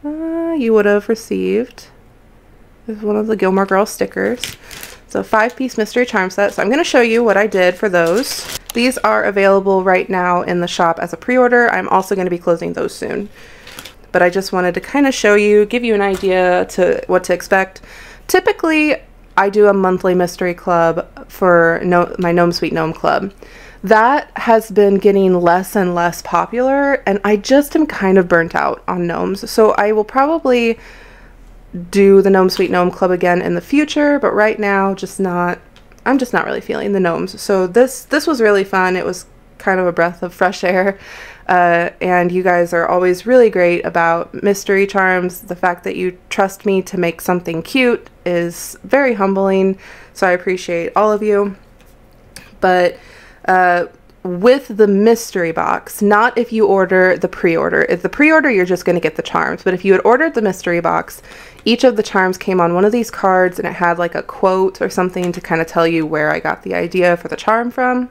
you would have received one of the Gilmore Girls stickers. So 5-piece mystery charm set. So I'm going to show you what I did for those. These are available right now in the shop as a pre-order. I'm also going to be closing those soon. But I just wanted to kind of show you, give you an idea to what to expect. Typically, I do a monthly mystery club for my Gnome Sweet Gnome Club. That has been getting less and less popular, and I just am kind of burnt out on gnomes. So I will probably do the Gnome Sweet Gnome Club again in the future, but right now I'm just not really feeling the gnomes. So this was really fun. It was kind of a breath of fresh air, and you guys are always really great about mystery charms. The fact that you trust me to make something cute is very humbling, so I appreciate all of you. But with the mystery box, not if you order the pre-order. If the pre-order, you're just going to get the charms. But if you had ordered the mystery box, each of the charms came on one of these cards, and it had like a quote or something to kind of tell you where I got the idea for the charm from.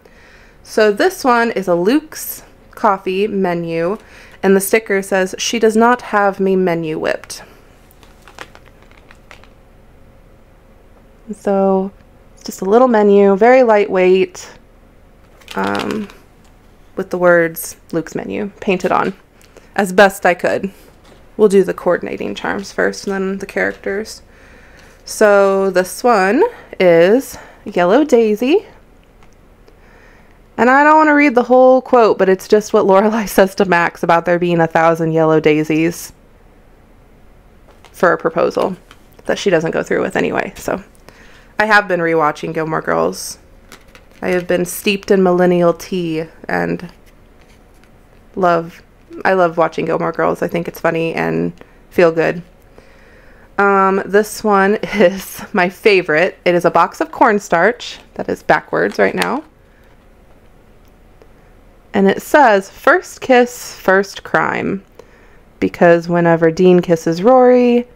So this one is a Luke's Coffee menu, and the sticker says, "She does not have me menu whipped." And so it's just a little menu, very lightweight, with the words Luke's menu painted on as best I could. We'll do the coordinating charms first and then the characters. So this one is Yellow Daisy. And I don't want to read the whole quote, but it's just what Lorelai says to Max about there being 1,000 yellow daisies for a proposal that she doesn't go through with anyway. So I have been rewatching Gilmore Girls. I have been steeped in millennial tea and I love watching Gilmore Girls. I think it's funny and feel good. This one is my favorite. It is a box of cornstarch that is backwards right now. And it says, "First kiss, first crime." Because whenever Dean kisses Rory,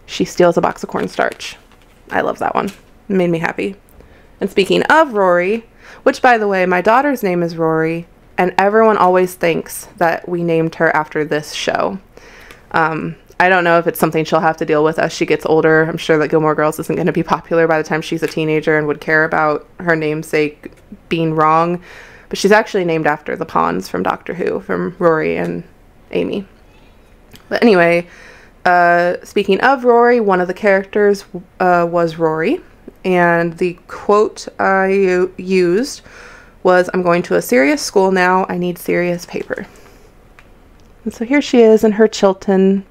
she steals a box of cornstarch. I love that one. It made me happy. And speaking of Rory, which by the way, my daughter's name is Rory, and everyone always thinks that we named her after this show. I don't know if it's something she'll have to deal with as she gets older. I'm sure that Gilmore Girls isn't going to be popular by the time she's a teenager and would care about her namesake being wrong. But she's actually named after the pawns from Doctor Who, from Rory and Amy. But anyway, speaking of Rory, one of the characters was Rory. And the quote I used was, "I'm going to a serious school now. I need serious paper." And so here she is in her Chilton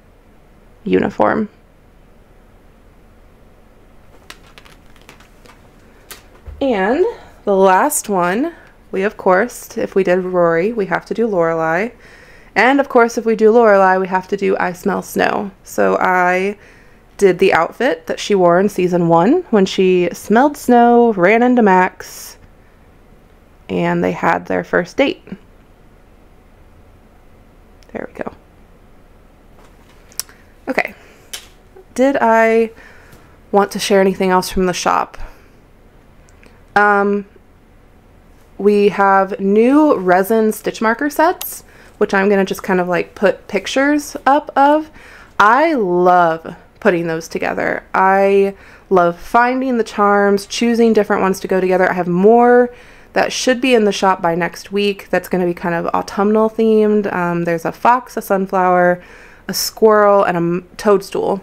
uniform. And the last one, we of course, if we did Rory, we have to do Lorelai. And of course, if we do Lorelai, we have to do I Smell Snow. So I did the outfit that she wore in season 1 when she smelled snow, ran into Max, and they had their first date. There we go. Okay. Did I want to share anything else from the shop? We have new resin stitch marker sets, which I'm going to just kind of like put pictures up of. I love putting those together. I love finding the charms, choosing different ones to go together. I have more that should be in the shop by next week. That's going to be kind of autumnal themed. There's a fox, a sunflower, a squirrel, and a toadstool.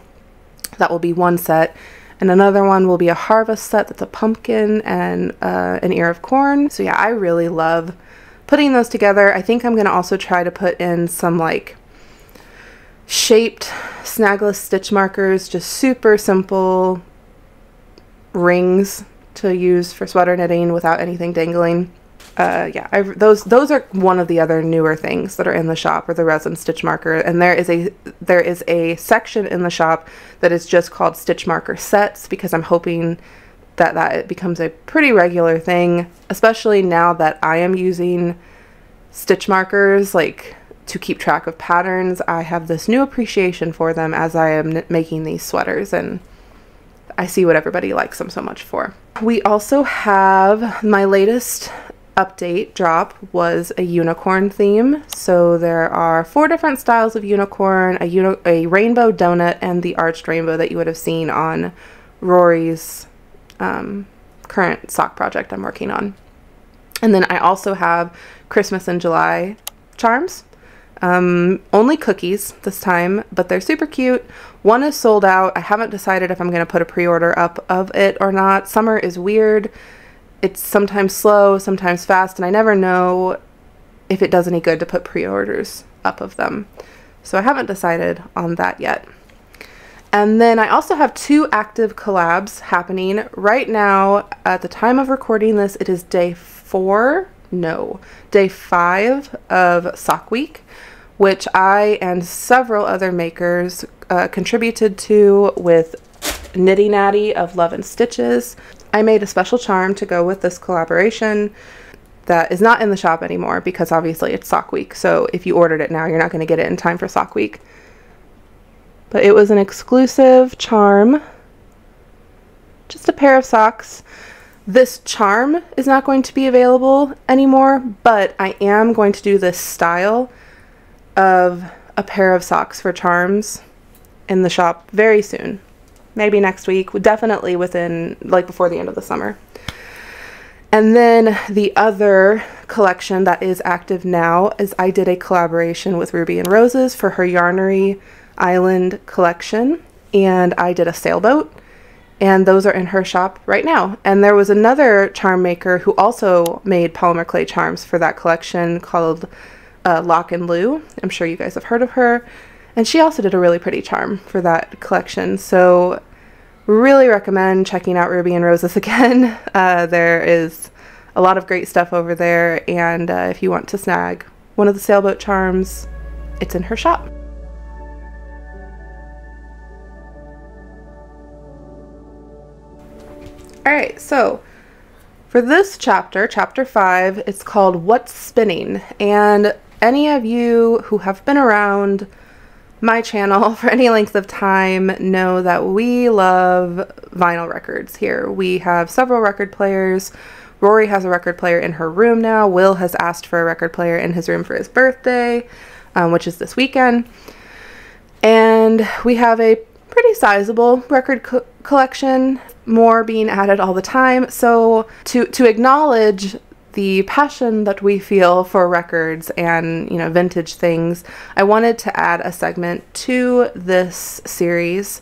That will be one set. And another one will be a harvest set that's a pumpkin and an ear of corn. So yeah, I really love putting those together. I think I'm going to also try to put in some like shaped snagless stitch markers, just super simple rings to use for sweater knitting without anything dangling. Yeah, those are one of the other newer things that are in the shop, or the resin stitch marker. And there is a section in the shop that is just called stitch marker sets, because I'm hoping that it becomes a pretty regular thing, especially now that I am using stitch markers like to keep track of patterns. I have this new appreciation for them as I am making these sweaters, and I see what everybody likes them so much for. We also have my latest update drop was a unicorn theme. So there are 4 different styles of unicorn, a rainbow donut, and the arched rainbow that you would have seen on Rory's current sock project I'm working on. And then I also have Christmas in July charms. Only cookies this time, but they're super cute. One is sold out. I haven't decided if I'm going to put a pre-order up of it or not. Summer is weird. It's sometimes slow, sometimes fast, and I never know if it does any good to put pre-orders up of them. So I haven't decided on that yet. And then I also have 2 active collabs happening right now. At the time of recording this, it is day 5 of Sock Week, which I and several other makers contributed to with Knitty Natty of Love and Stitches. I made a special charm to go with this collaboration that is not in the shop anymore because obviously it's Sock Week. So if you ordered it now, you're not going to get it in time for Sock Week. But it was an exclusive charm, just a pair of socks. This charm is not going to be available anymore, but I am going to do this style of a pair of socks for charms in the shop very soon. Maybe next week, definitely within, like, before the end of the summer. And then the other collection that is active now is I did a collaboration with Ruby and Roses for her Yarnery Island collection, and I did a sailboat, and those are in her shop right now. And there was another charm maker who also made polymer clay charms for that collection called Lock and Lou. I'm sure you guys have heard of her. And she also did a really pretty charm for that collection. So really recommend checking out Ruby and Roses again. There is a lot of great stuff over there. And if you want to snag one of the sailboat charms, it's in her shop. Alright, so for this chapter, chapter 5, it's called What's Spinning. And any of you who have been around my channel for any length of time know that we love vinyl records here. We have several record players. Rory has a record player in her room now. Will has asked for a record player in his room for his birthday, which is this weekend. And we have a pretty sizable record collection, more being added all the time. So to acknowledge the passion that we feel for records and, you know, vintage things, I wanted to add a segment to this series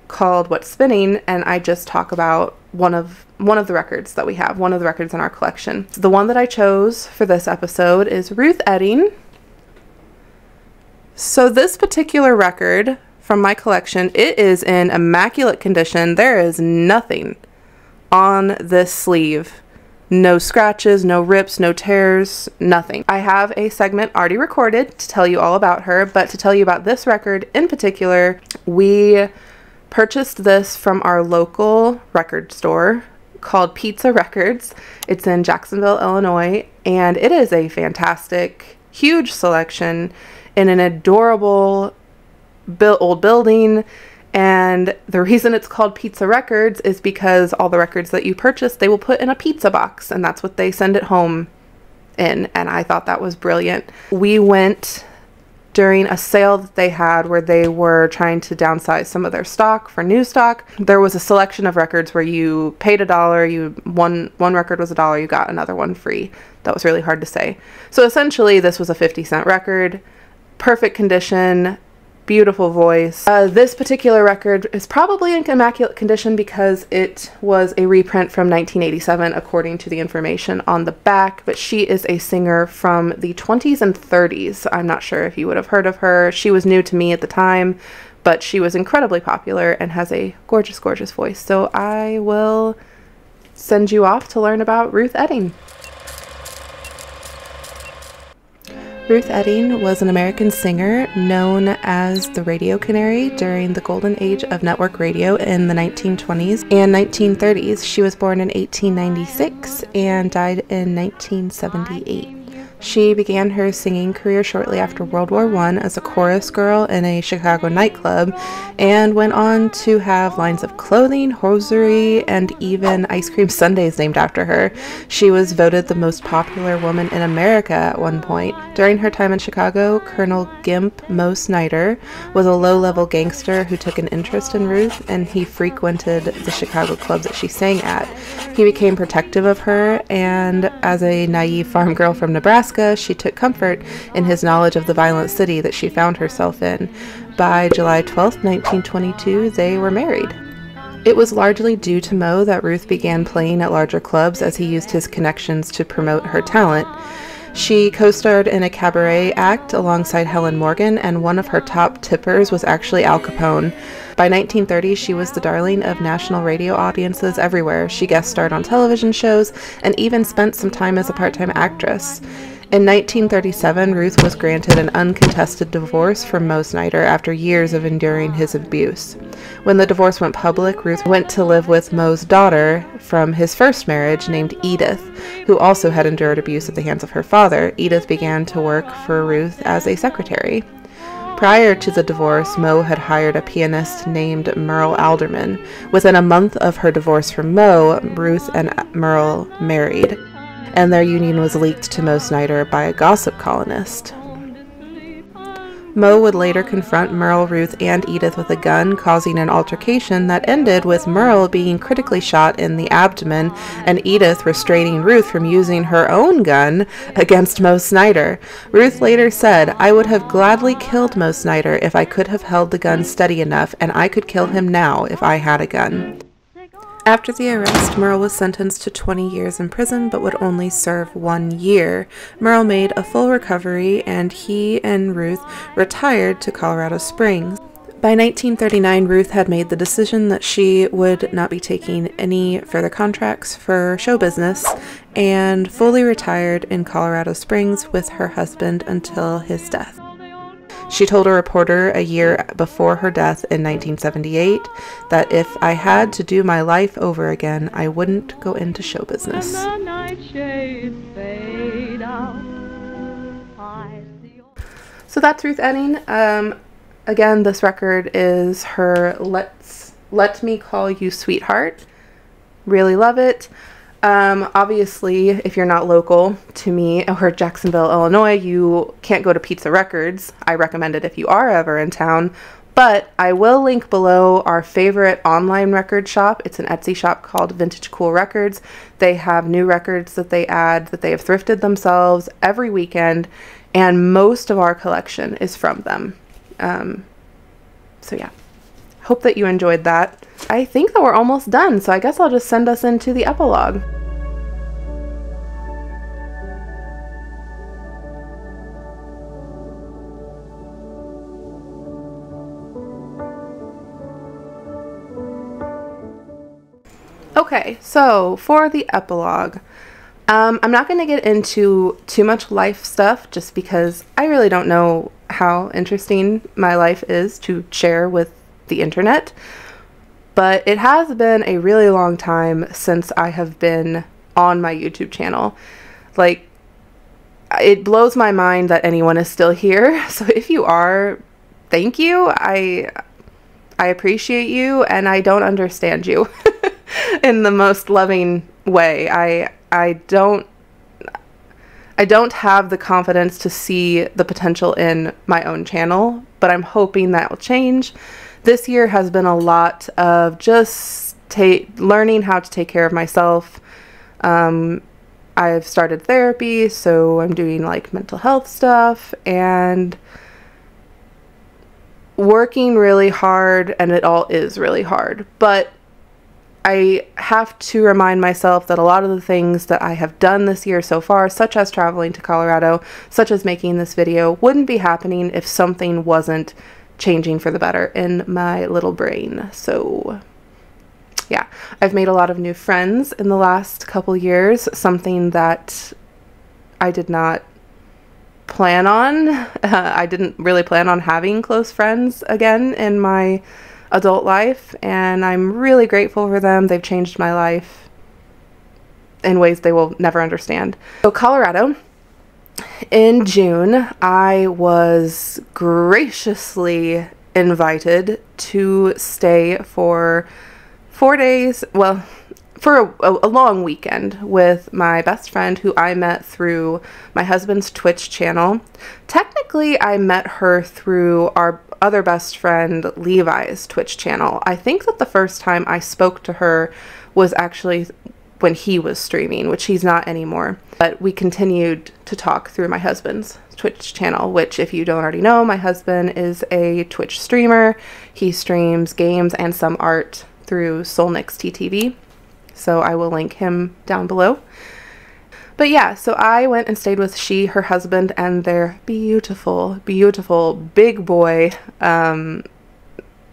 called What's Spinning, and I just talk about one of the records that we have, one of the records in our collection. The one that I chose for this episode is Ruth Edding. So this particular record from my collection, it is in immaculate condition. There is nothing on this sleeve No scratches, no rips, no tears, nothing. I have a segment already recorded to tell you all about her, but to tell you about this record in particular, we purchased this from our local record store called Pizza Records. It's in Jacksonville, Illinois, and it is a fantastic, huge selection in an adorable old building. And the reason it's called Pizza Records is because all the records that you purchase, they will put in a pizza box, and that's what they send it home in. And I thought that was brilliant. We went during a sale that they had where they were trying to downsize some of their stock for new stock. There was a selection of records where you paid $1, one record was $1, you got another one free. That was really hard to say. So essentially this was a 50-cent record, perfect condition, beautiful voice. This particular record is probably in immaculate condition because it was a reprint from 1987 according to the information on the back, but she is a singer from the 20s and 30s. I'm not sure if you would have heard of her. She was new to me at the time, but she was incredibly popular and has a gorgeous, gorgeous voice. So I will send you off to learn about Ruth Etting. Ruth Etting was an American singer known as the Radio Canary during the golden age of network radio in the 1920s and 1930s. She was born in 1896 and died in 1978. She began her singing career shortly after World War I as a chorus girl in a Chicago nightclub and went on to have lines of clothing, hosiery, and even ice cream sundaes named after her. She was voted the most popular woman in America at one point. During her time in Chicago, Colonel Gimp Mo Snyder was a low-level gangster who took an interest in Ruth, and he frequented the Chicago clubs that she sang at. He became protective of her, and as a naive farm girl from Nebraska, she took comfort in his knowledge of the violent city that she found herself in. By July 12, 1922, they were married. It was largely due to Mo that Ruth began playing at larger clubs as he used his connections to promote her talent. She co-starred in a cabaret act alongside Helen Morgan, and one of her top tippers was actually Al Capone. By 1930, she was the darling of national radio audiences everywhere. She guest starred on television shows and even spent some time as a part-time actress. In 1937, Ruth was granted an uncontested divorce from Mo Snyder after years of enduring his abuse. When the divorce went public, Ruth went to live with Mo's daughter from his first marriage named Edith, who also had endured abuse at the hands of her father. Edith began to work for Ruth as a secretary. Prior to the divorce, Mo had hired a pianist named Merle Alderman. Within a month of her divorce from Mo, Ruth and Merle married, and their union was leaked to Mo Snyder by a gossip columnist. Mo would later confront Merle, Ruth, and Edith with a gun, causing an altercation that ended with Merle being critically shot in the abdomen and Edith restraining Ruth from using her own gun against Mo Snyder. Ruth later said, "I would have gladly killed Mo Snyder if I could have held the gun steady enough, and I could kill him now if I had a gun." After the arrest, Merle was sentenced to 20 years in prison but would only serve 1 year. Merle made a full recovery, and he and Ruth retired to Colorado Springs. By 1939, Ruth had made the decision that she would not be taking any further contracts for show business and fully retired in Colorado Springs with her husband until his death. She told a reporter a year before her death in 1978 that if I had to do my life over again, I wouldn't go into show business. So that's Ruth Etting. Again, this record is her Let Me Call You Sweetheart. Really love it. Obviously, if you're not local to me or Jacksonville, Illinois, you can't go to Pizza Records. I recommend it if you are ever in town, but I will link below our favorite online record shop. It's an Etsy shop called Vintage Cool Records. They have new records that they add that they have thrifted themselves every weekend, and most of our collection is from them. So yeah, hope that you enjoyed that. I think that we're almost done, so I guess I'll just send us into the epilogue. Okay, so for the epilogue, I'm not going to get into too much life stuff just because I really don't know how interesting my life is to share with the internet. But it has been a really long time since I have been on my YouTube channel. Like, it blows my mind that anyone is still here. So if you are, thank you. I appreciate you, and I don't understand you in the most loving way. I don't have the confidence to see the potential in my own channel, but I'm hoping that will change. This year has been a lot of just learning how to take care of myself. I've started therapy, so I'm doing like mental health stuff and working really hard, and it all is really hard. But I have to remind myself that a lot of the things that I have done this year so far, such as traveling to Colorado, such as making this video, wouldn't be happening if something wasn't changing for the better in my little brain. So yeah, I've made a lot of new friends in the last couple years, something that I did not plan on. I didn't really plan on having close friends again in my adult life, and I'm really grateful for them. They've changed my life in ways they will never understand. So Colorado, in June, I was graciously invited to stay for 4 days, well, for a long weekend with my best friend, who I met through my husband's Twitch channel. Technically, I met her through our other best friend Levi's Twitch channel. I think that the first time I spoke to her was actually when he was streaming, which he's not anymore. But we continued to talk through my husband's Twitch channel, which, if you don't already know, my husband is a Twitch streamer. He streams games and some art through SoulNixTTV. So I will link him down below. But yeah, so I went and stayed with her husband, and their beautiful, beautiful big boy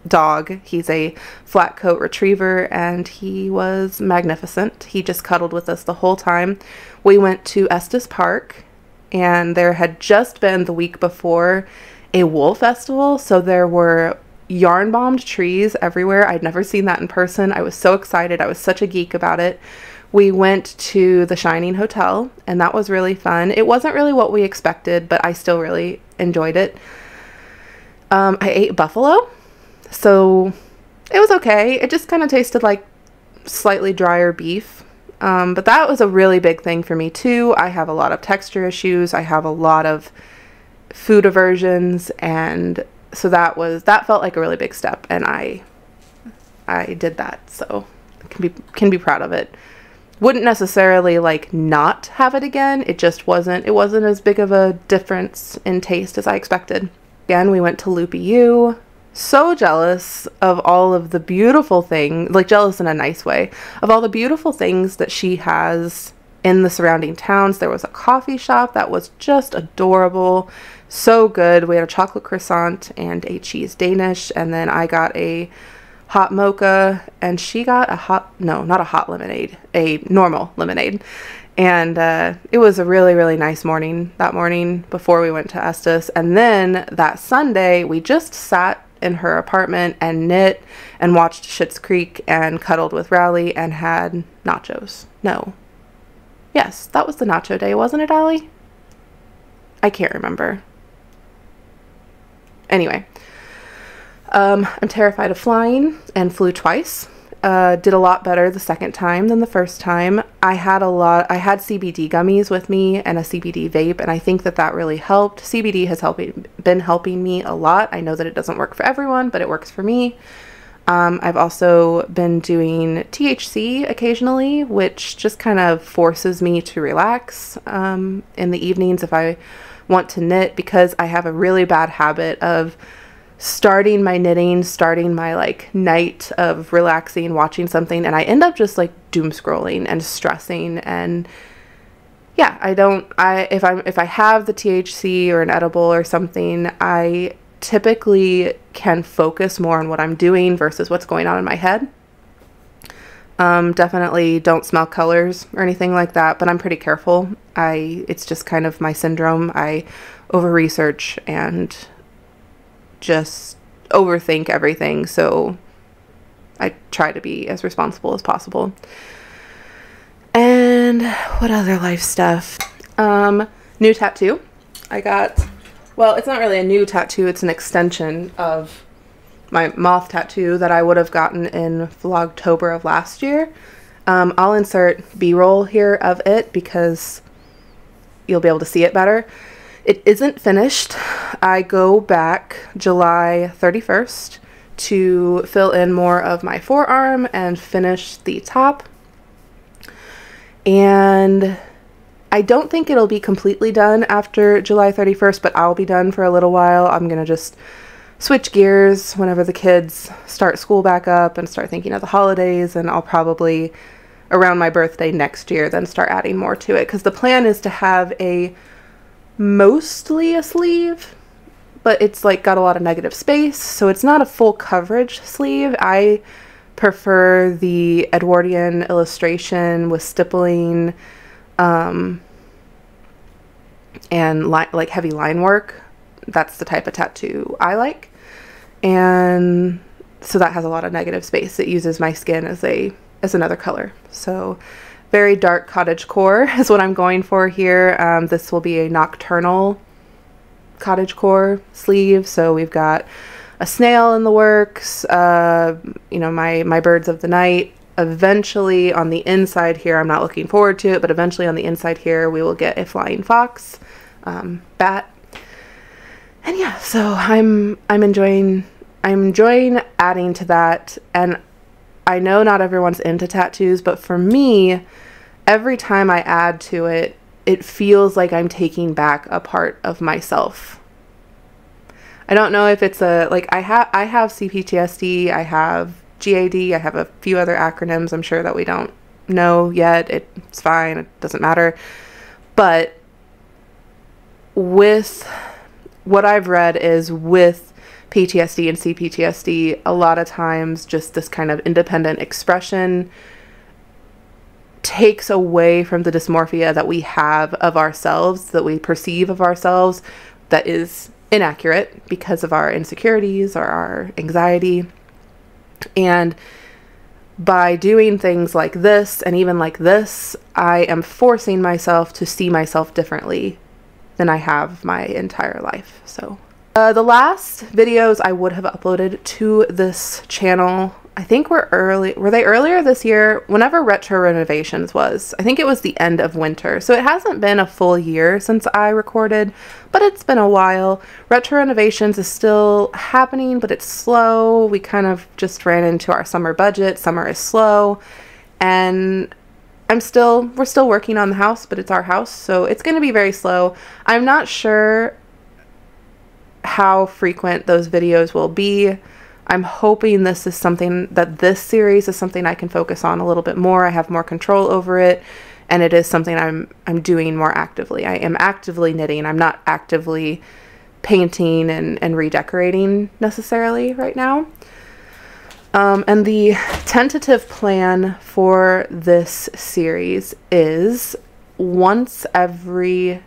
dog. He's a flat coat retriever, and he was magnificent. He just cuddled with us the whole time. We went to Estes Park, and there had just been the week before a wool festival, so there were yarn bombed trees everywhere. I'd never seen that in person. I was so excited. I was such a geek about it. We went to the Shining Hotel, and that was really fun. It wasn't really what we expected, but I still really enjoyed it. I ate buffalo, so it was okay. It just kind of tasted like slightly drier beef. But that was a really big thing for me too. I have a lot of texture issues. I have a lot of food aversions, and so that felt like a really big step, and I did that, so can be proud of it. Wouldn't necessarily like not have it again. It just wasn't as big of a difference in taste as I expected. Again, we went to Loopy. So jealous of all of the beautiful things, like jealous in a nice way, of all the beautiful things that she has in the surrounding towns. There was a coffee shop that was just adorable. So good. We had a chocolate croissant and a cheese Danish, and then I got a hot mocha, and she got not a hot lemonade, a normal lemonade. And it was a really, really nice morning that morning before we went to Estes. And then that Sunday, we just sat in her apartment and knit and watched Schitt's Creek and cuddled with Rowley and had nachos. No. Yes, that was the nacho day, wasn't it, Allie? I can't remember. Anyway, I'm terrified of flying and flew twice. Did a lot better the second time than the first time. I had CBD gummies with me and a CBD vape, and I think that really helped. CBD has been helping me a lot. I know that it doesn't work for everyone, but it works for me. I've also been doing THC occasionally, which just kind of forces me to relax in the evenings if I want to knit, because I have a really bad habit of starting my knitting, starting my like night of relaxing, watching something, and I end up just like doom scrolling and stressing. And yeah, if I have the THC or an edible or something, I typically can focus more on what I'm doing versus what's going on in my head. Definitely don't smell colors or anything like that, but I'm pretty careful. It's just kind of my syndrome. I over research and just overthink everything, so I try to be as responsible as possible. And what other life stuff? New tattoo. I got, well, it's not really a new tattoo, it's an extension of my moth tattoo that I would have gotten in Vlogtober of last year. I'll insert B-roll here of it because you'll be able to see it better. It isn't finished. I go back July 31st to fill in more of my forearm and finish the top. And I don't think it'll be completely done after July 31st, but I'll be done for a little while. I'm gonna just switch gears whenever the kids start school back up and start thinking of the holidays, and I'll probably around my birthday next year then start adding more to it, because the plan is to have mostly a sleeve, but it's like got a lot of negative space, so it's not a full coverage sleeve. I prefer the Edwardian illustration with stippling and like heavy line work. That's the type of tattoo I like, and so that has a lot of negative space. It uses my skin as another color, so very dark cottagecore is what I'm going for here. This will be a nocturnal cottagecore sleeve, so we've got a snail in the works, you know, my birds of the night. Eventually on the inside here, I'm not looking forward to it, but eventually on the inside here we will get a flying fox, bat. And yeah, so I'm enjoying adding to that. And I know not everyone's into tattoos, but for me, every time I add to it, it feels like I'm taking back a part of myself. I don't know if it's like I have CPTSD, I have GAD, I have a few other acronyms I'm sure that we don't know yet. It's fine, it doesn't matter. But with what I've read is with PTSD and CPTSD, a lot of times just this kind of independent expression takes away from the dysmorphia that we have of ourselves, that we perceive of ourselves, that is inaccurate because of our insecurities or our anxiety. And by doing things like this and even like this, I am forcing myself to see myself differently than I have my entire life. So the last videos I would have uploaded to this channel, I think were they earlier this year, whenever Retro Renovations was. I think it was the end of winter, so it hasn't been a full year since I recorded, but it's been a while. Retro Renovations is still happening, but it's slow. We kind of just ran into our summer budget. Summer is slow, and we're still working on the house, but it's our house, so it's going to be very slow. I'm not sure how frequent those videos will be. I'm hoping this series is something I can focus on a little bit more. I have more control over it, and it is something I'm doing more actively. I am actively knitting. I'm not actively painting and redecorating necessarily right now. And the tentative plan for this series is once every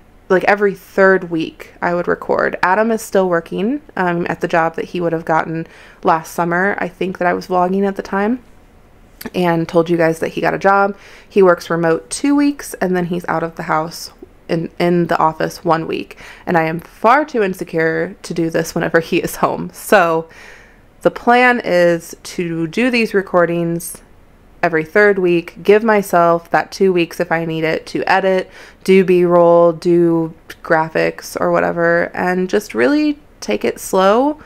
third week I would record. Adam is still working at the job that he would have gotten last summer. I think that I was vlogging at the time and told you guys that he got a job. He works remote 2 weeks, and then he's out of the house in the office 1 week. And I am far too insecure to do this whenever he is home. So the plan is to do these recordings every third week, give myself that 2 weeks if I need it to edit, do B-roll, do graphics or whatever, and just really take it slow,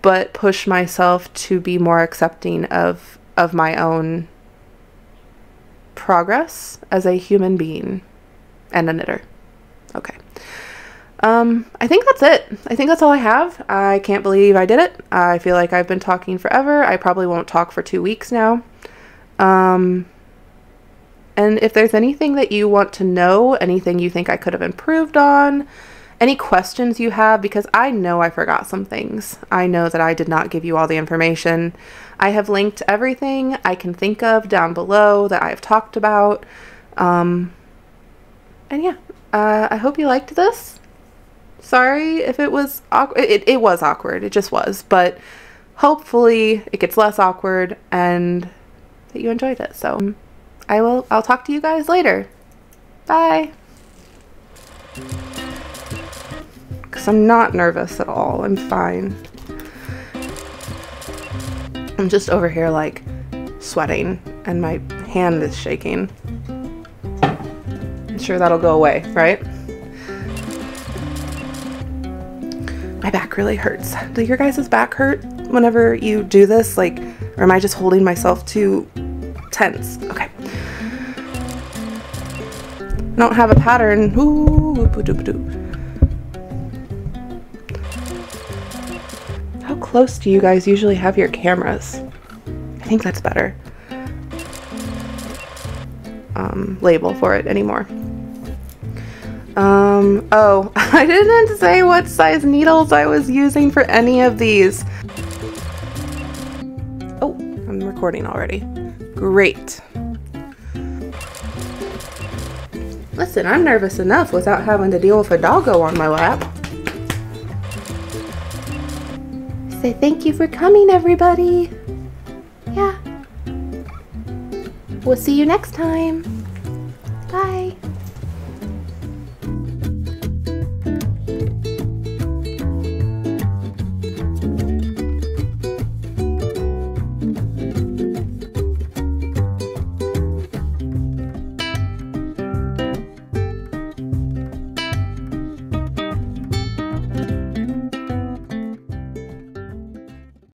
but push myself to be more accepting of my own progress as a human being and a knitter. Okay. I think that's it. I think that's all I have. I can't believe I did it. I feel like I've been talking forever. I probably won't talk for 2 weeks now. And if there's anything that you want to know, anything you think I could have improved on, any questions you have, because I know I forgot some things. I know that I did not give you all the information. I have linked everything I can think of down below that I've talked about. And yeah, I hope you liked this. Sorry if it was awkward. It was awkward. It just was. But hopefully it gets less awkward and that you enjoyed it. So I'll talk to you guys later. Bye. Because I'm not nervous at all. I'm fine. I'm just over here like sweating and my hand is shaking. I'm sure that'll go away, right? My back really hurts. Do your guys' back hurt whenever you do this? Like, or am I just holding myself too tense? Okay. I don't have a pattern. Ooh, how close do you guys usually have your cameras? I think that's better. Label for it anymore. Oh, I didn't say what size needles I was using for any of these. Oh, I'm recording already. Great. Listen, I'm nervous enough without having to deal with a doggo on my lap. Say thank you for coming, everybody. Yeah. We'll see you next time. Bye.